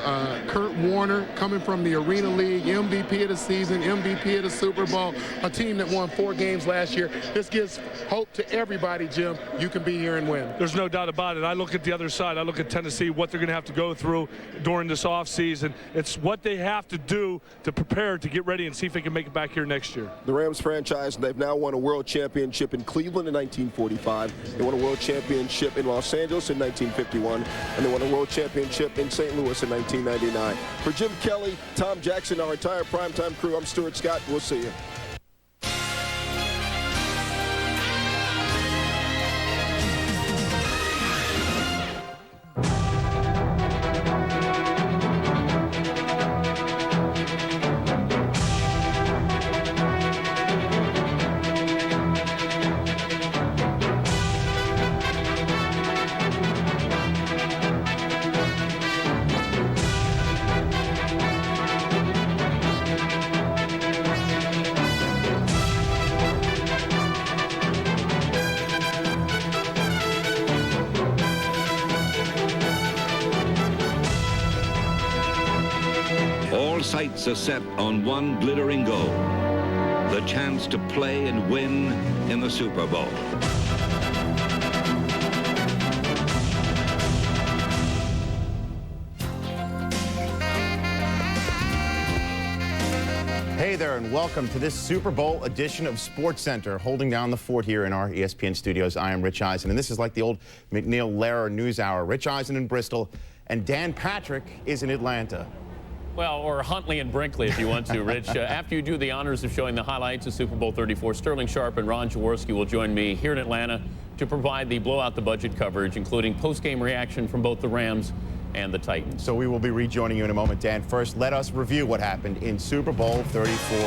Kurt Warner coming from the Arena League, MVP of the season, MVP of the Super Bowl, a team that won 4 games last year. This gives hope to everybody, Jim. You can be here and win. There's no doubt about it. I look at the other side. I look at Tennessee, what they're going to have to go through during this offseason. It's what they have to do to prepare to get ready and see if they can make it back here next year. The Rams franchise, they've now won a world championship in Cleveland in 1945. They won a world championship in Los Angeles in 1951, and they won a world championship in St. Louis in 1999. For Jim Kelly, Tom Jackson, our entire primetime crew, I'm Stuart Scott. We'll see you. All sights are set on one glittering goal, the chance to play and win in the Super Bowl. Hey there, and welcome to this Super Bowl edition of SportsCenter. Holding down the fort here in our ESPN studios, I am Rich Eisen, and this is like the old McNeil-Lehrer News Hour. Rich Eisen in Bristol, and Dan Patrick is in Atlanta. Well, or Huntley and Brinkley if you want to, Rich. After you do the honors of showing the highlights of Super Bowl 34, Sterling Sharp and Ron Jaworski will join me here in Atlanta to provide the blowout the budget coverage, including post-game reaction from both the Rams and the Titans. So we will be rejoining you in a moment, Dan. First, let us review what happened in Super Bowl 34.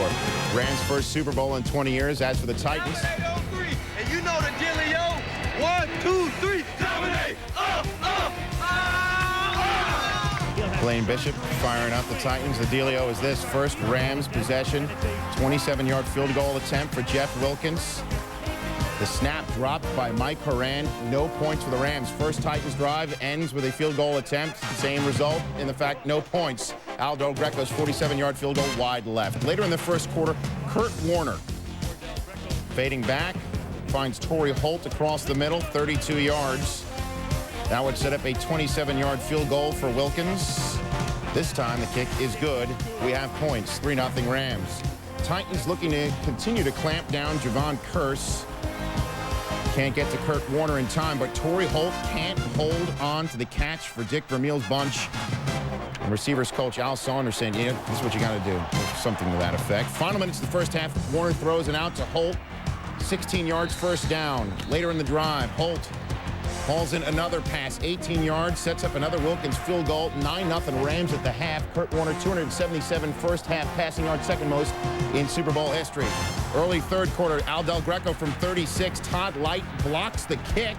Rams' first Super Bowl in 20 years. As for the Titans, And you know the dealio. 1, 2, 3, dominate. Blaine Bishop firing up the Titans. The dealio is this: first Rams possession, 27-yard field goal attempt for Jeff Wilkins. The snap dropped by Mike Horan. No points for the Rams. First Titans drive ends with a field goal attempt. Same result in the fact no points. Aldo Greco's 47-yard field goal wide left. Later in the first quarter, Kurt Warner fading back, finds Torrey Holt across the middle, 32 yards. That would set up a 27-yard field goal for Wilkins. This time the kick is good. We have points, 3-0 Rams. Titans looking to continue to clamp down Javon Curse. Can't get to Kurt Warner in time, but Torrey Holt can't hold on to the catch for Dick Vermeil's bunch. And receivers coach Al Saunders saying, yeah, this is what you got to do. Something to that effect. Final minutes of the first half, Warner throws it out to Holt. 16 yards first down. Later in the drive, Holt hauls in another pass, 18 yards, sets up another Wilkins field goal, 9-0 Rams at the half. Kurt Warner, 277 first half passing yards, second most in Super Bowl history. Early third quarter, Al Del Greco from 36. Todd Light blocks the kick,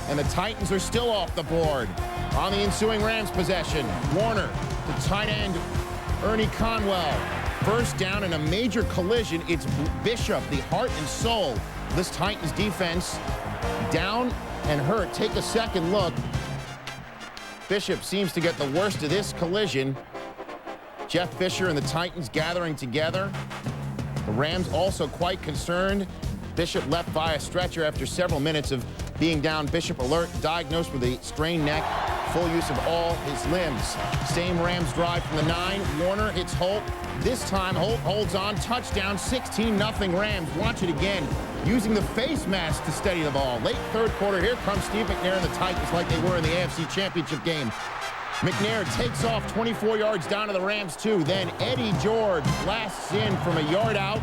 and the Titans are still off the board. On the ensuing Rams possession, Warner to tight end Ernie Conwell. First down in a major collision. It's Bishop, the heart and soul of this Titans defense, down and hurt. Take a second look. Bishop seems to get the worst of this collision. Jeff Fisher and the Titans gathering together. The Rams also quite concerned. Bishop left via stretcher after several minutes of being down. Bishop alert, diagnosed with a strained neck, full use of all his limbs. Same Rams drive from the 9. Warner hits Holt. This time Holt holds on, touchdown, 16-0 Rams. Watch it again, using the face mask to steady the ball. Late third quarter, here comes Steve McNair and the Titans like they were in the AFC Championship game. McNair takes off 24 yards down to the Rams 2. Then Eddie George blasts in from a yard out.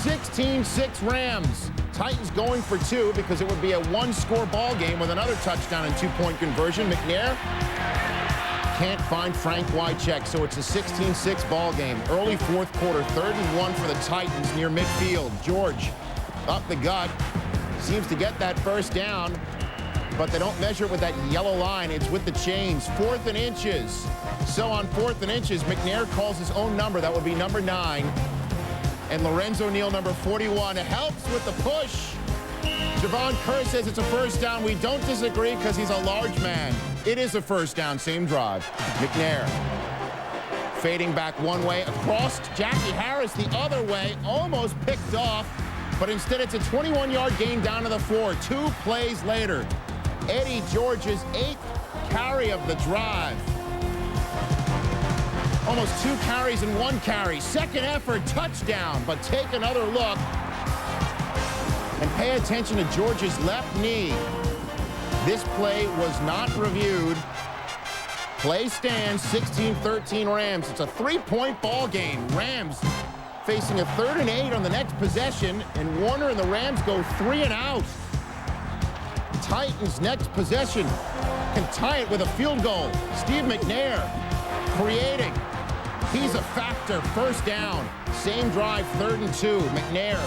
16-6 Rams. Titans going for 2 because it would be a 1-score ball game with another touchdown and 2-point conversion. McNair can't find Frank Wycheck, so it's a 16-6 ball game. Early fourth quarter, 3rd and 1 for the Titans near midfield. George up the gut, seems to get that first down, but they don't measure it with that yellow line. It's with the chains. 4th and inches. So on 4th and inches, McNair calls his own number. That would be number 9. And Lorenzo Neal, number 41, helps with the push. Javon Kerr says it's a first down. We don't disagree because he's a large man. It is a first down, same drive. McNair fading back one way, across Jackie Harris the other way, almost picked off, but instead it's a 21-yard gain down to the 4. 2 plays later. Eddie George's 8th carry of the drive. Almost 2 carries and 1 carry. Second effort, touchdown. But take another look and pay attention to George's left knee. This play was not reviewed. Play stands, 16-13 Rams. It's a 3-point ball game. Rams facing a 3rd and 8 on the next possession, and Warner and the Rams go 3 and out. Titans next possession can tie it with a field goal. Steve McNair creating. He's a factor. First down. Same drive, 3rd and 2. McNair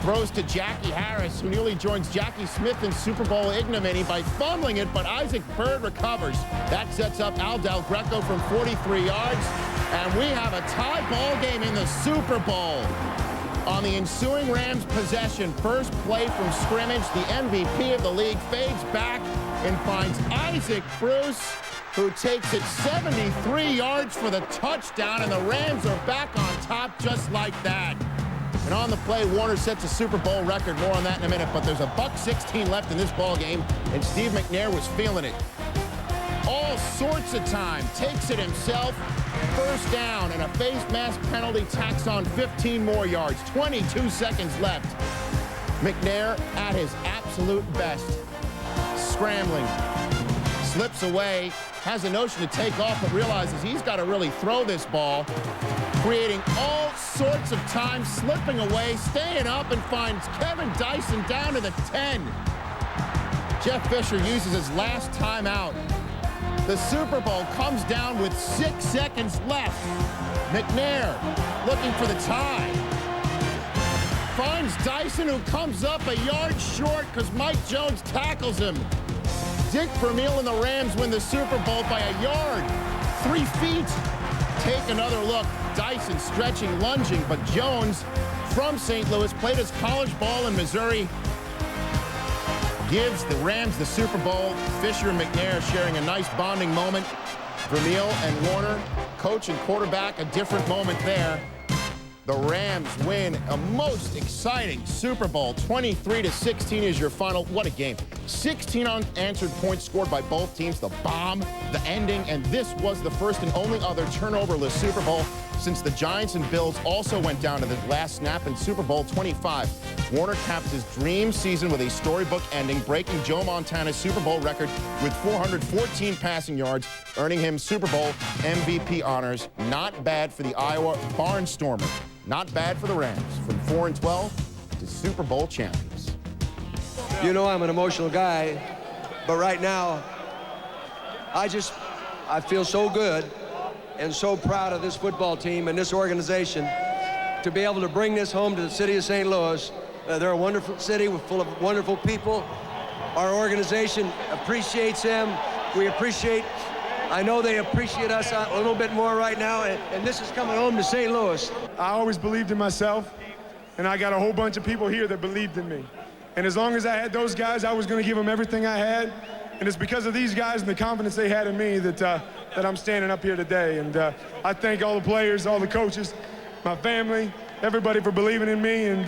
throws to Jackie Harris, who nearly joins Jackie Smith in Super Bowl ignominy by fumbling it, but Isaac Byrd recovers. That sets up Al Del Greco from 43 yards, and we have a tie ball game in the Super Bowl. On the ensuing Rams possession, first play from scrimmage, the MVP of the league fades back and finds Isaac Bruce, who takes it 73 yards for the touchdown, and the Rams are back on top just like that. And on the play, Warner sets a Super Bowl record. More on that in a minute, but there's a $1:16 left in this ball game, and Steve McNair was feeling it. All sorts of time, takes it himself. First down, and a face mask penalty tacks on 15 more yards. 22 seconds left. McNair at his absolute best. Scrambling, slips away, has a notion to take off, but realizes he's got to really throw this ball, creating all sorts of time, slipping away, staying up, and finds Kevin Dyson down to the 10. Jeff Fisher uses his last timeout. The Super Bowl comes down with 6 seconds left. McNair looking for the tie. Finds Dyson, who comes up a yard short because Mike Jones tackles him. Dick Vermeil and the Rams win the Super Bowl by a yard. 3 feet. Take another look. Dyson stretching, lunging, but Jones from St. Louis, played his college ball in Missouri, gives the Rams the Super Bowl. Fisher and McNair sharing a nice bonding moment. Vermeil and Warner, coach and quarterback, a different moment there. The Rams win a most exciting Super Bowl. 23-16 is your final. What a game. 16 unanswered points scored by both teams. The bomb, the ending, and this was the first and only other turnoverless Super Bowl since the Giants and Bills also went down to the last snap in Super Bowl 25. Warner caps his dream season with a storybook ending, breaking Joe Montana's Super Bowl record with 414 passing yards, earning him Super Bowl MVP honors. Not bad for the Iowa Barnstormer. Not bad for the Rams. From 4-12 to Super Bowl champions. You know I'm an emotional guy, but right now, I feel so good and so proud of this football team and this organization to be able to bring this home to the city of St. Louis. They're a wonderful city full of wonderful people. Our organization appreciates them. We appreciate, I know they appreciate us a little bit more right now, and this is coming home to St. Louis. I always believed in myself, and I got a whole bunch of people here that believed in me. And as long as I had those guys, I was going to give them everything I had, And it's because of these guys and the confidence they had in me that I'm standing up here today. And I thank all the players, all the coaches, my family, everybody for believing in me. And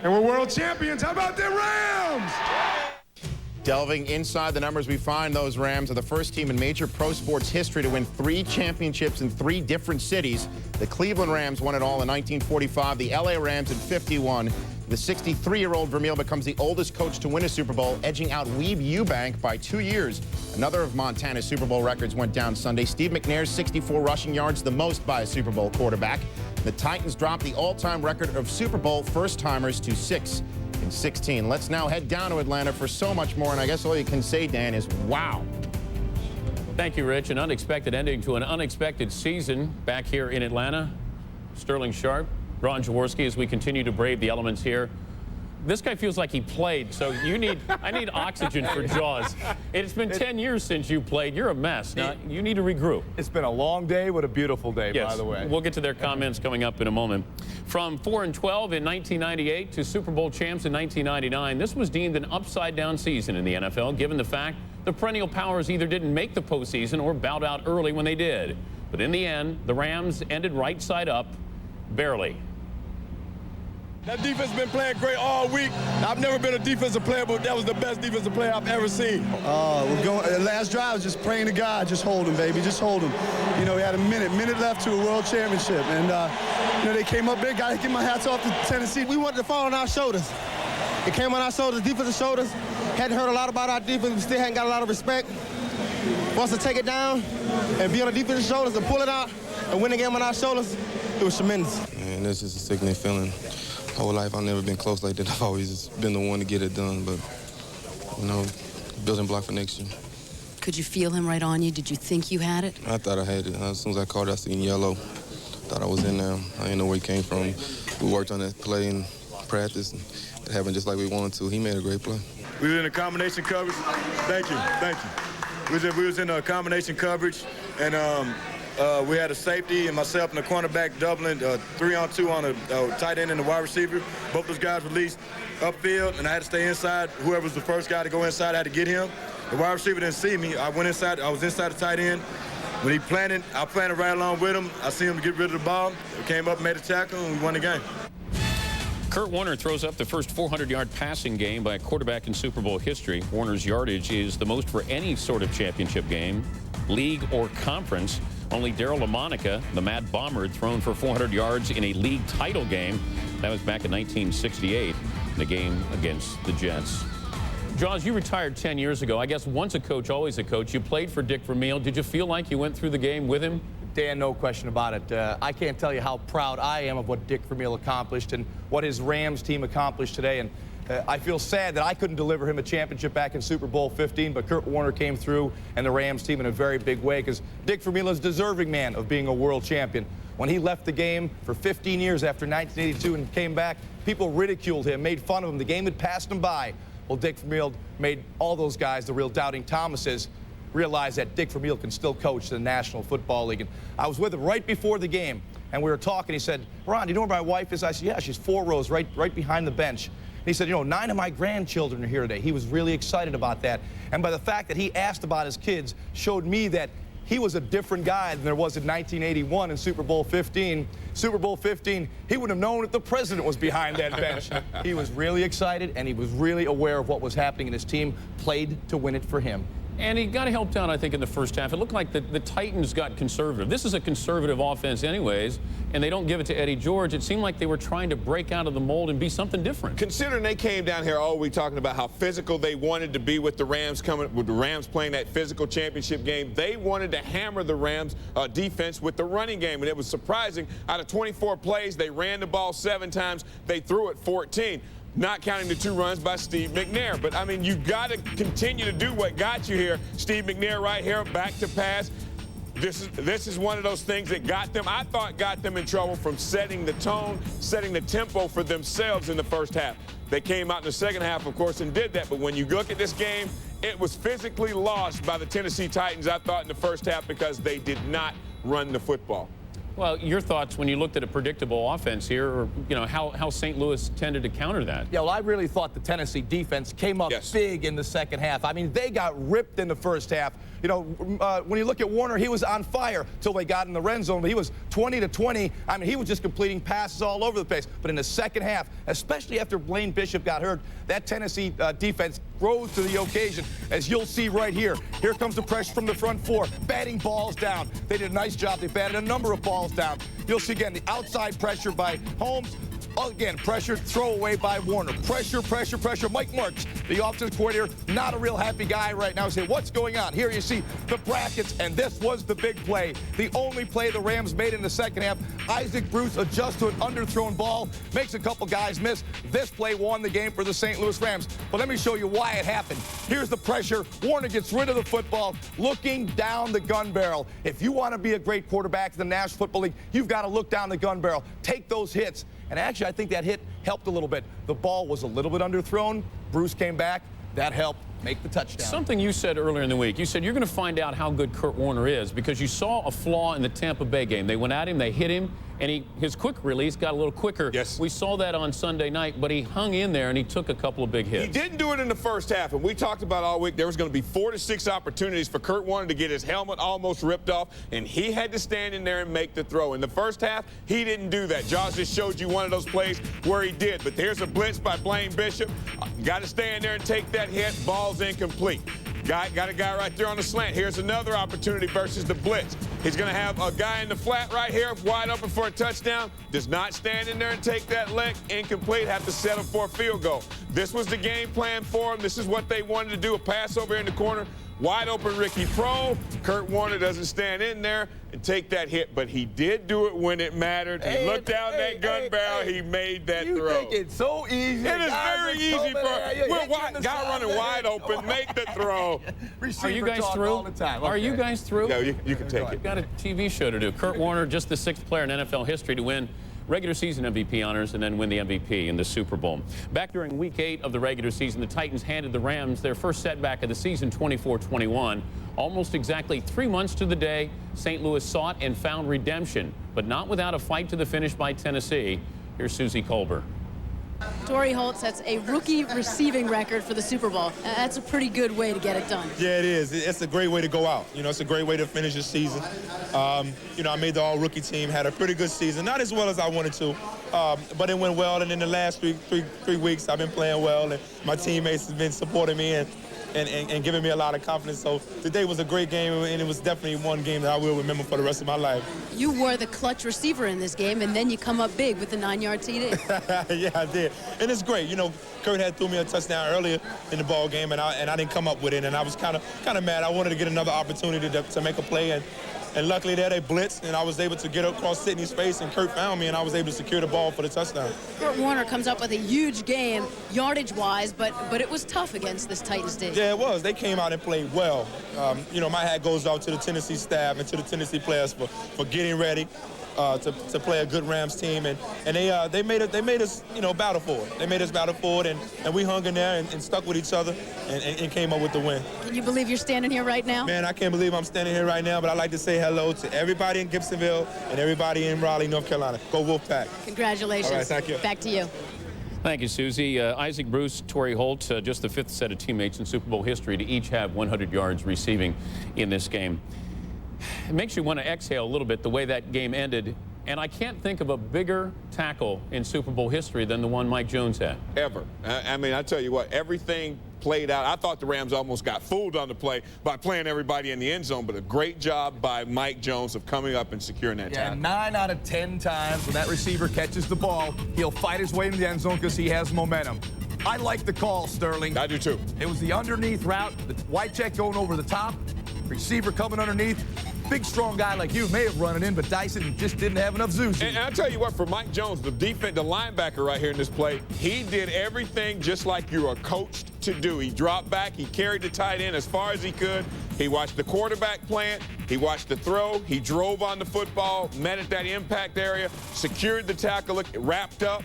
we're world champions. How about them Rams? Delving inside the numbers, we find those Rams are the first team in major pro sports history to win 3 championships in 3 different cities. The Cleveland Rams won it all in 1945, the LA Rams in 51. The 63-year-old Vermeil becomes the oldest coach to win a Super Bowl, edging out Weeb Ewbank by 2 years. Another of Montana's Super Bowl records went down Sunday. Steve McNair's 64 rushing yards, the most by a Super Bowl quarterback. The Titans dropped the all-time record of Super Bowl first-timers to 6 in 16. Let's now head down to Atlanta for so much more, and I guess all you can say, Dan, is wow. Thank you, Rich. An unexpected ending to an unexpected season back here in Atlanta. Sterling Sharpe, Ron Jaworski, as we continue to brave the elements here. This guy feels like he played, so I need oxygen for Jaws. It's been 10 years since you played. You're a mess. Now, you need to regroup. It's been a long day, but a beautiful day, by the way. We'll get to their comments coming up in a moment. From 4-12 in 1998 to Super Bowl champs in 1999, this was deemed an upside-down season in the NFL, given the fact the perennial powers either didn't make the postseason or bowed out early when they did. But in the end, the Rams ended right side up, barely. That defense has been playing great all week. I've never been a defensive player, but that was the best defensive player I've ever seen. We're going. The last drive was just praying to God, just hold him, baby, just hold him. You know, we had a minute left to a world championship, and you know, they came up big. Got to get my hats off to Tennessee. We wanted to fall on our shoulders. It came on our shoulders, defensive shoulders. Hadn't heard a lot about our defense. We still hadn't got a lot of respect. For us to take it down and be on the defensive shoulders and pull it out and win the game on our shoulders, it was tremendous. Man, this is a sickening feeling. My whole life, I've never been close like that. I've always been the one to get it done, but, you know, building block for next year. Could you feel him right on you? Did you think you had it? I thought I had it. As soon as I called it, I seen yellow. Thought I was in there. I didn't know where he came from. We worked on that play in practice, and it happened just like we wanted to. He made a great play. We were in a combination coverage. Thank you. We was in a combination coverage, and we had a safety and myself and the cornerback doubling 3-on-2 on a tight end and the wide receiver. Both those guys released upfield, and I had to stay inside. Whoever was the first guy to go inside, I had to get him. The wide receiver didn't see me. I went inside. I was inside the tight end. When he planted, I planted right along with him. I see him get rid of the ball. We came up, made a tackle, and we won the game. Kurt Warner throws up the first 400-yard passing game by a quarterback in Super Bowl history. Warner's yardage is the most for any sort of championship game, league or conference. Only Darryl LaMonica, the Mad Bomber, had thrown for 400 yards in a league title game. That was back in 1968, the game against the Jets. Jaws, you retired 10 years ago. I guess once a coach, always a coach. You played for Dick Vermeil. Did you feel like you went through the game with him? Dan, no question about it. I can't tell you how proud I am of what Dick Vermeil accomplished and what his Rams team accomplished today. And I feel sad that I couldn't deliver him a championship back in Super Bowl 15, but Kurt Warner came through and the Rams team in a very big way because Dick Vermeil is a deserving man of being a world champion. When he left the game for 15 years after 1982 and came back, people ridiculed him, made fun of him. The game had passed him by. Well, Dick Vermeil made all those guys, the real doubting Thomases, realize that Dick Vermeil can still coach the National Football League. And I was with him right before the game, and we were talking. He said, "Ron, do you know where my wife is?" I said, "Yeah, she's 4 rows right behind the bench." And he said, "You know, 9 of my grandchildren are here today." He was really excited about that. And by the fact that he asked about his kids showed me that he was a different guy than there was in 1981 in Super Bowl 15. Super Bowl 15, he wouldn't have known if the president was behind that bench. He was really excited, and he was really aware of what was happening, and his team played to win it for him. And he got helped out, I think, in the first half. It looked like the Titans got conservative. This is a conservative offense anyways, and they don't give it to Eddie George. It seemed like they were trying to break out of the mold and be something different. Considering they came down here all week talking about how physical they wanted to be with the Rams playing that physical championship game, they wanted to hammer the Rams defense with the running game, and it was surprising. Out of 24 plays, they ran the ball 7 times. They threw it 14. Not counting the 2 runs by Steve McNair. But, I mean, you got to continue to do what got you here. Steve McNair right here, back to pass. This is one of those things that got them, I thought, got them in trouble from setting the tone, setting the tempo for themselves in the first half. They came out in the second half, of course, and did that. But when you look at this game, it was physically lost by the Tennessee Titans, I thought, in the first half because they did not run the football. Well, your thoughts when you looked at a predictable offense here, or, you know, how St. Louis tended to counter that? Yeah, well, I really thought the Tennessee defense came up big in the second half. I mean, they got ripped in the first half. You know, when you look at Warner, he was on fire till they got in the red zone. He was 20-20. I mean, he was just completing passes all over the place. But in the second half, especially after Blaine Bishop got hurt, that Tennessee defense rose to the occasion, as you'll see right here. Here comes the pressure from the front four, batting balls down. They did a nice job. They batted a number of balls down. You'll see again the outside pressure by Holmes. Again, pressure, throw away by Warner. Pressure, pressure, pressure. Mike Marks, the offensive coordinator, not a real happy guy right now. Say, what's going on? Here you see the brackets, and this was the big play. The only play the Rams made in the second half. Isaac Bruce adjusts to an underthrown ball, makes a couple guys miss. This play won the game for the St. Louis Rams. But let me show you why it happened. Here's the pressure. Warner gets rid of the football, looking down the gun barrel. If you want to be a great quarterback in the National Football League, you've got to look down the gun barrel, take those hits. And actually, I think that hit helped a little bit. The ball was a little bit underthrown. Bruce came back. That helped make the touchdown. Something you said earlier in the week. You said you're going to find out how good Kurt Warner is because you saw a flaw in the Tampa Bay game. They went at him, they hit him, and his quick release got a little quicker. Yes. We saw that on Sunday night, but he hung in there and he took a couple of big hits. He didn't do it in the first half, and we talked about all week there was going to be 4 to 6 opportunities for Kurt Warner to get his helmet almost ripped off, and he had to stand in there and make the throw. In the first half, he didn't do that. Josh just showed you one of those plays where he did, but there's a blitz by Blaine Bishop. Got to stay in there and take that hit. Ball's incomplete. Got a guy right there on the slant. Here's another opportunity versus the blitz. He's going to have a guy in the flat right here, wide open for a touchdown. Does not stand in there and take that lick. Incomplete. Have to settle for a field goal. This was the game plan for him. This is what they wanted to do, a pass over in the corner. Wide open Ricky Pro. Kurt Warner doesn't stand in there and take that hit, but he did do it when it mattered. He looked down that gun barrel. He made that throw. You think it's so easy? It is very easy for a guy running wide open, make the throw. Are you guys through? All the time. Are you guys through? No, you can take it. We've got a TV show to do. Kurt Warner, just the 6th player in NFL history to win regular season MVP honors and then win the MVP in the Super Bowl. Back during Week 8 of the regular season, the Titans handed the Rams their first setback of the season, 24-21. Almost exactly 3 months to the day, St. Louis sought and found redemption, but not without a fight to the finish by Tennessee. Here's Susie Colbert. Torrey Holt sets a rookie receiving record for the Super Bowl. That's a pretty good way to get it done. Yeah, it is. It's a great way to go out. You know, it's a great way to finish the season. You know, I made the all-rookie team, had a pretty good season. Not as well as I wanted to, but it went well. And in the last three weeks, I've been playing well, and my teammates have been supporting me and giving me a lot of confidence. So today was a great game, and it was definitely one game that I will remember for the rest of my life. You were the clutch receiver in this game, and then you come up big with the 9-yard TD. Yeah, I did. And it's great. You know, Kurt had threw me a touchdown earlier in the ball game, and I didn't come up with it, and I was kind of mad. I wanted to get another opportunity to make a play, and luckily there they blitzed, and I was able to get across Sidney's face, and Kurt found me, and I was able to secure the ball for the touchdown. Kurt Warner comes up with a huge game, yardage-wise, but it was tough against this Titans team. Yeah, it was. They came out and played well. You know, my hat goes off to the Tennessee staff and to the Tennessee players for getting ready to play a good Rams team, and they made us, you know, battle for it. They made us battle for it, and we hung in there and stuck with each other and came up with the win. Can you believe you're standing here right now? Man, I can't believe I'm standing here right now, but I'd like to say hello to everybody in Gibsonville and everybody in Raleigh, North Carolina. Go Wolfpack. Congratulations. All right, thank you. Back to you. Thank you, Susie. Isaac Bruce, Torrey Holt, just the 5th set of teammates in Super Bowl history to each have 100 yards receiving in this game. It makes you want to exhale a little bit the way that game ended. And I can't think of a bigger tackle in Super Bowl history than the one Mike Jones had. Ever. I mean, I tell you what, everything played out. I thought the Rams almost got fooled on the play by playing everybody in the end zone, but a great job by Mike Jones of coming up and securing that tackle. 9 out of 10 times when that receiver catches the ball, he'll fight his way into the end zone because he has momentum. I like the call, Sterling. I do too. It was the underneath route, the white check going over the top, receiver coming underneath. Big, strong guy like you may have run it in, but Dyson just didn't have enough zoos. And I'll tell you what, for Mike Jones, the linebacker right here in this play, he did everything just like you are coached to do. He dropped back. He carried the tight end as far as he could. He watched the quarterback plant. He watched the throw. He drove on the football, met at that impact area, secured the tackle, wrapped up.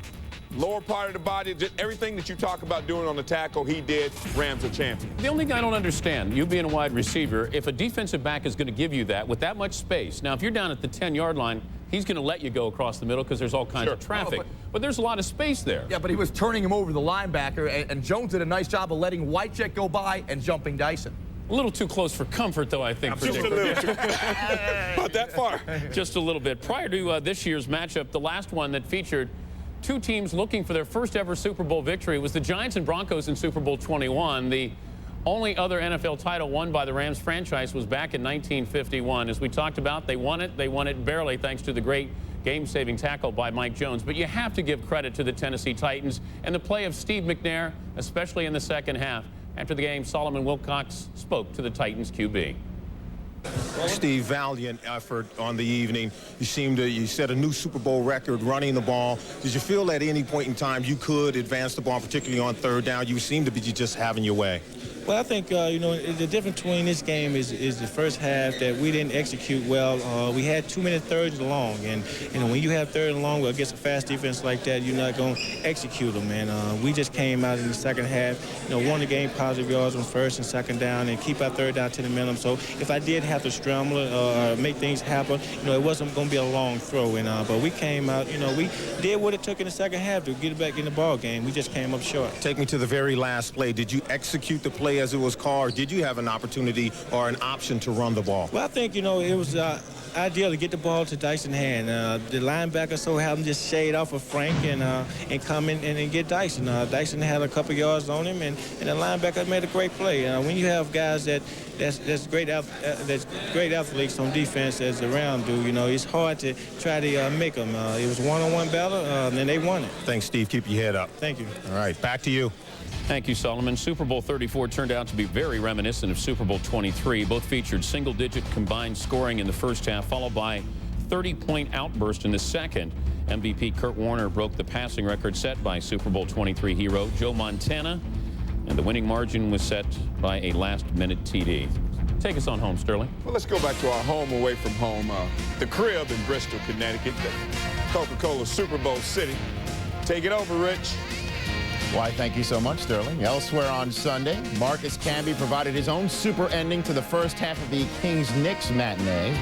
Lower part of the body, just everything that you talk about doing on the tackle, he did. Rams are champions. The only thing I don't understand, you being a wide receiver, if a defensive back is going to give you that with that much space, now if you're down at the 10-yard line, he's going to let you go across the middle because there's all kinds of traffic. But there's a lot of space there. Yeah, but he was turning him over the linebacker, and Jones did a nice job of letting Wycheck go by and jumping Dyson. A little too close for comfort, though, I think. Just a little too. Not that far. Just a little bit. Prior to this year's matchup, the last one that featured two teams looking for their first ever Super Bowl victory was the Giants and Broncos in Super Bowl 21. The only other NFL title won by the Rams franchise was back in 1951. As we talked about, they won it. They won it barely thanks to the great game-saving tackle by Mike Jones. But you have to give credit to the Tennessee Titans and the play of Steve McNair, especially in the second half. After the game, Solomon Wilcox spoke to the Titans QB. Steve, valiant effort on the evening. You set a new Super Bowl record running the ball. Did you feel at any point in time you could advance the ball, particularly on third down? You seem to be just having your way. Well, I think, the difference between this game is the first half that we didn't execute well. We had too many thirds and long. And, when you have third and long against a fast defense like that, you're not going to execute them. And we just came out in the second half, won the game positive yards on first and second down and keep our third down to the minimum. So if I did have to scramble or make things happen, it wasn't going to be a long throw. But we came out, we did what it took in the second half to get it back in the ball game. We just came up short. Take me to the very last play. Did you execute the play as it was called? Or did you have an opportunity or an option to run the ball? Well, I think, it was ideal to get the ball to Dyson's hand. The linebacker so happened just shade off of Frank and come in and get Dyson. Dyson had a couple yards on him, and the linebacker made a great play. When you have guys that's great athletes on defense as the Rams do, it's hard to try to make them. It was one-on-one battle, and they won it. Thanks, Steve. Keep your head up. Thank you. All right, back to you. Thank you, Solomon. Super Bowl 34 turned out to be very reminiscent of Super Bowl 23. Both featured single-digit combined scoring in the first half, followed by 30-point outburst in the second. MVP Kurt Warner broke the passing record set by Super Bowl 23 hero Joe Montana, and the winning margin was set by a last-minute TD. Take us on home, Sterling. Well, let's go back to our home away from home, the crib in Bristol, Connecticut, Coca-Cola Super Bowl City. Take it over, Rich. Why, thank you so much, Sterling. Elsewhere on Sunday, Marcus Camby provided his own super ending to the first half of the Kings-Knicks matinee.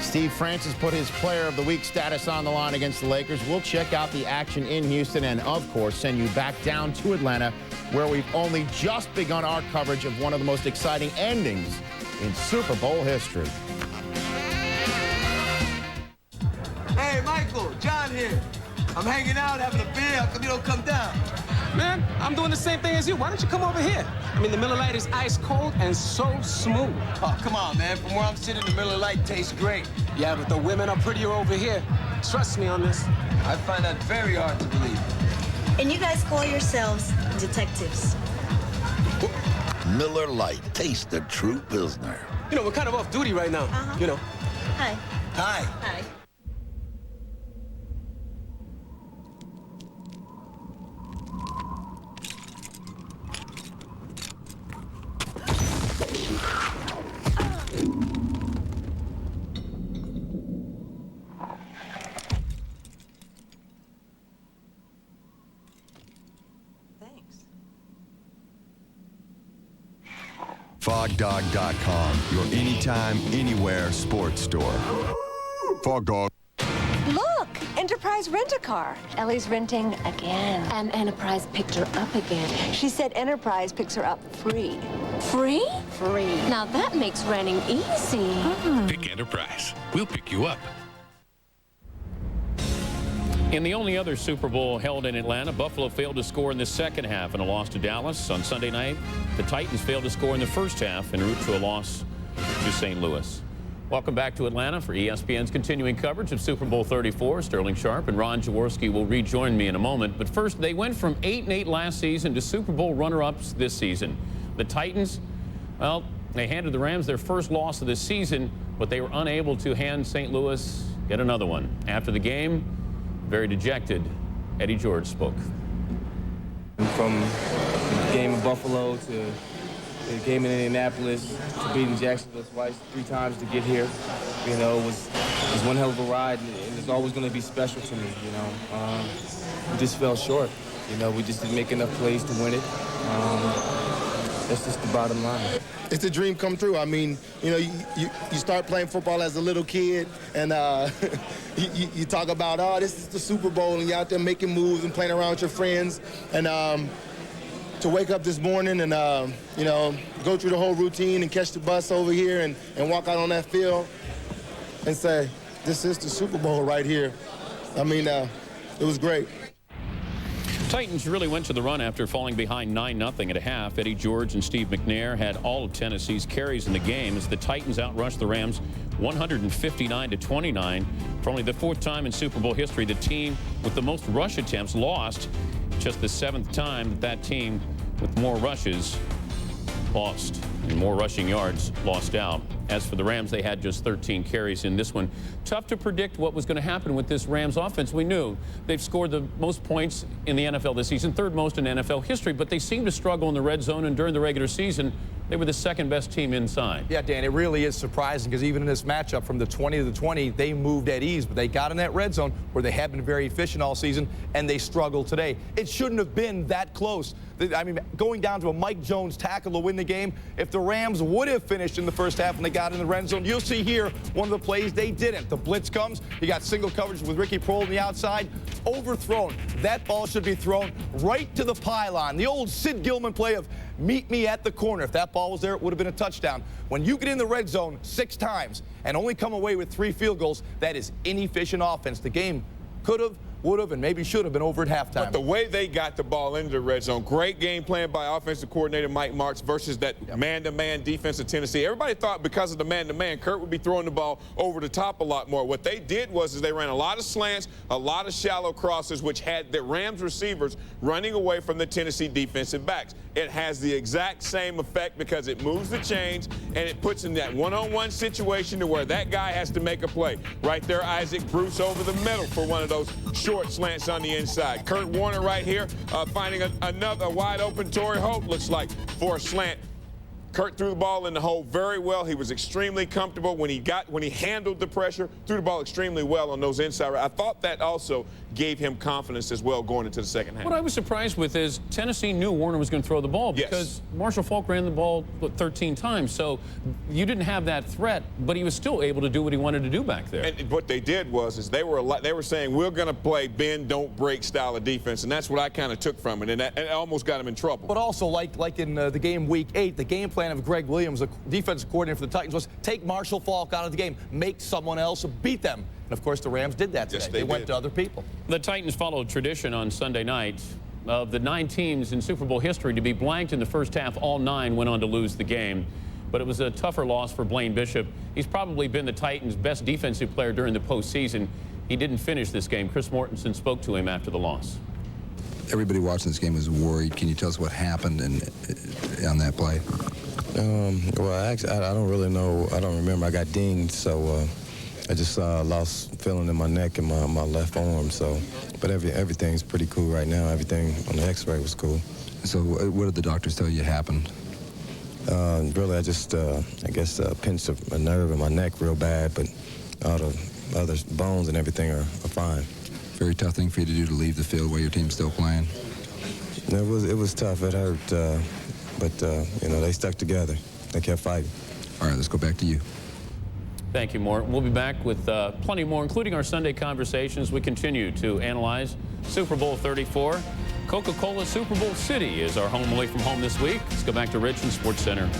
Steve Francis put his Player of the Week status on the line against the Lakers. We'll check out the action in Houston and, of course, send you back down to Atlanta, where we've only just begun our coverage of one of the most exciting endings in Super Bowl history. Hey, Michael, John here. I'm hanging out, having a beer. How come you don't come down? Man, I'm doing the same thing as you. Why don't you come over here? I mean, the Miller Lite is ice cold and so smooth. Oh, come on, man. From where I'm sitting, the Miller Lite tastes great. Yeah, but the women are prettier over here. Trust me on this. I find that very hard to believe. And you guys call yourselves detectives. Miller Lite. Taste the true Pilsner. We're kind of off duty right now. Hi. Hi. Hi. FogDog.com, your anytime, anywhere sports store. Fog Dog. Look, Enterprise Rent-A-Car. Ellie's renting again. And Enterprise picked her up again. She said Enterprise picks her up free. Free? Free. Now that makes renting easy. Pick Enterprise. We'll pick you up. In the only other Super Bowl held in Atlanta, Buffalo failed to score in the second half in a loss to Dallas. On Sunday night, the Titans failed to score in the first half en route to a loss to St. Louis. Welcome back to Atlanta for ESPN's continuing coverage of Super Bowl 34. Sterling Sharp and Ron Jaworski will rejoin me in a moment. But first, they went from 8-8 last season to Super Bowl runner-ups this season. The Titans, well, they handed the Rams their first loss of the season, but they were unable to hand St. Louis yet another one. After the game, very dejected, Eddie George spoke. From the game in Buffalo to the game in Indianapolis to beating Jacksonville twice, 3 times to get here, it was one hell of a ride, and it's always going to be special to me. We just fell short. We just didn't make enough plays to win it. that's just the bottom line. It's a dream come true. I mean, you know, you start playing football as a little kid, and you talk about, oh, this is the Super Bowl, and you're out there making moves and playing around with your friends. And to wake up this morning and, you know, go through the whole routine and catch the bus over here and walk out on that field and say, this is the Super Bowl right here. I mean, it was great. Titans really went to the run after falling behind 9-0 at a half. Eddie George and Steve McNair had all of Tennessee's carries in the game as the Titans outrushed the Rams 159-29. For only the 4th time in Super Bowl history, the team with the most rush attempts lost. Just the 7th time that team with more rushes lost and more rushing yards lost out. As for the Rams, they had just 13 carries in this one. Tough to predict what was going to happen with this Rams offense. We knew they've scored the most points in the NFL this season, 3rd most in NFL history, but they seemed to struggle in the red zone, and during the regular season, they were the 2nd best team inside. Yeah, Dan, it really is surprising because even in this matchup from the 20 to the 20, they moved at ease, but they got in that red zone where they have been very efficient all season, and they struggled today. It shouldn't have been that close. I mean, going down to a Mike Jones tackle to win the game, if the Rams would have finished in the first half when they got in the red zone, you'll see here one of the plays they didn't. The blitz comes, you got single coverage with Ricky Proehl on the outside, overthrown. That ball should be thrown right to the pylon. The old Sid Gilman play of meet me at the corner. If that ball was there, it would have been a touchdown. When you get in the red zone 6 times and only come away with 3 field goals, that is inefficient offense. The game could have, would have, and maybe should have been over at halftime. But the way they got the ball into the red zone, great game plan by offensive coordinator Mike Marks versus that man-to-man defense of Tennessee. Everybody thought because of the man-to-man, Kurt would be throwing the ball over the top a lot more. What they did was they ran a lot of slants, a lot of shallow crosses, which had the Rams receivers running away from the Tennessee defensive backs. It has the exact same effect because it moves the chains and it puts in that one-on-one situation to where that guy has to make a play. Right there, Isaac Bruce over the middle for one of those short slants on the inside. Kurt Warner right here finding another wide open Torrey Holt, looks like, for a slant. Kurt threw the ball in the hole very well. He was extremely comfortable when he handled the pressure, threw the ball extremely well on those inside. I thought that also gave him confidence as well going into the second half. What I was surprised with is Tennessee knew Warner was going to throw the ball because Marshall Faulk ran the ball 13 times. So you didn't have that threat, but he was still able to do what he wanted to do back there. And what they did was they were saying we're going to play bend, don't break style of defense, and that's what I kind of took from it, and it almost got him in trouble. But also, like in the game week 8, the game plan of Greg Williams, the defensive coordinator for the Titans, was take Marshall Faulk out of the game, make someone else beat them. And, of course, the Rams did that today. Yes, they went to other people. The Titans followed tradition on Sunday night. Of the 9 teams in Super Bowl history to be blanked in the first half, all 9 went on to lose the game. But it was a tougher loss for Blaine Bishop. He's probably been the Titans' best defensive player during the postseason. He didn't finish this game. Chris Mortensen spoke to him after the loss. Everybody watching this game was worried. Can you tell us what happened on that play? Well, actually, I don't really know. I don't remember. I got dinged, so I just lost feeling in my neck and my left arm. So, but everything's pretty cool right now. Everything on the X-ray was cool. So, what did the doctors tell you happened? Really, I just, I guess, pinched a nerve in my neck real bad, but all the other bones and everything are fine. Very tough thing for you to do, to leave the field while your team's still playing. It was tough. It hurt, but you know, they stuck together. They kept fighting. All right, let's go back to you. Thank you, Mort. We'll be back with plenty more, including our Sunday conversations. We continue to analyze Super Bowl 34. Coca-Cola Super Bowl City is our home away from home this week. Let's go back to Rich and Sports Center.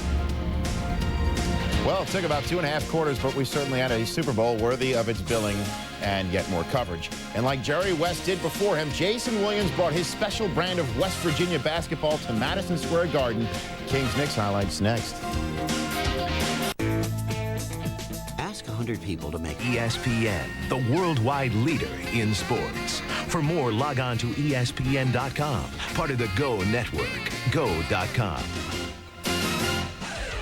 Well, it took about 2.5 quarters, but we certainly had a Super Bowl worthy of its billing and yet more coverage. And like Jerry West did before him, Jason Williams brought his special brand of West Virginia basketball to Madison Square Garden. Kings-Knicks highlights next. Ask 100 people to make ESPN the worldwide leader in sports. For more, log on to ESPN.com, part of the Go Network, go.com.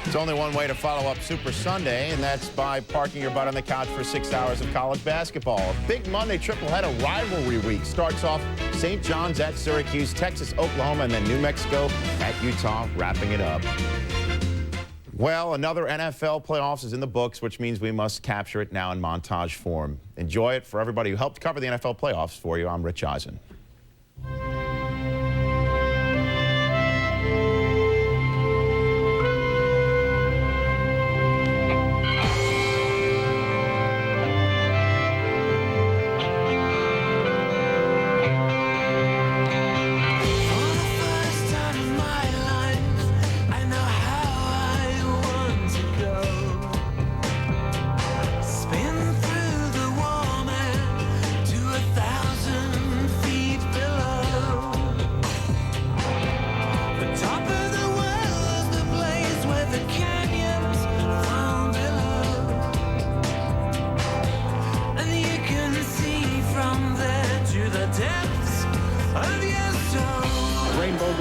There's only one way to follow up Super Sunday, and that's by parking your butt on the couch for 6 hours of college basketball. A big Monday tripleheader rivalry week starts off St. John's at Syracuse, Texas, Oklahoma, and then New Mexico at Utah, wrapping it up. Well, another NFL playoffs is in the books, which means we must capture it now in montage form. Enjoy it. For everybody who helped cover the NFL playoffs for you, I'm Rich Eisen.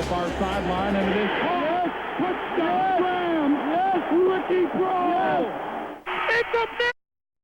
far sideline, and it is touchdown Rams. Yes, Ricky Pro. It's a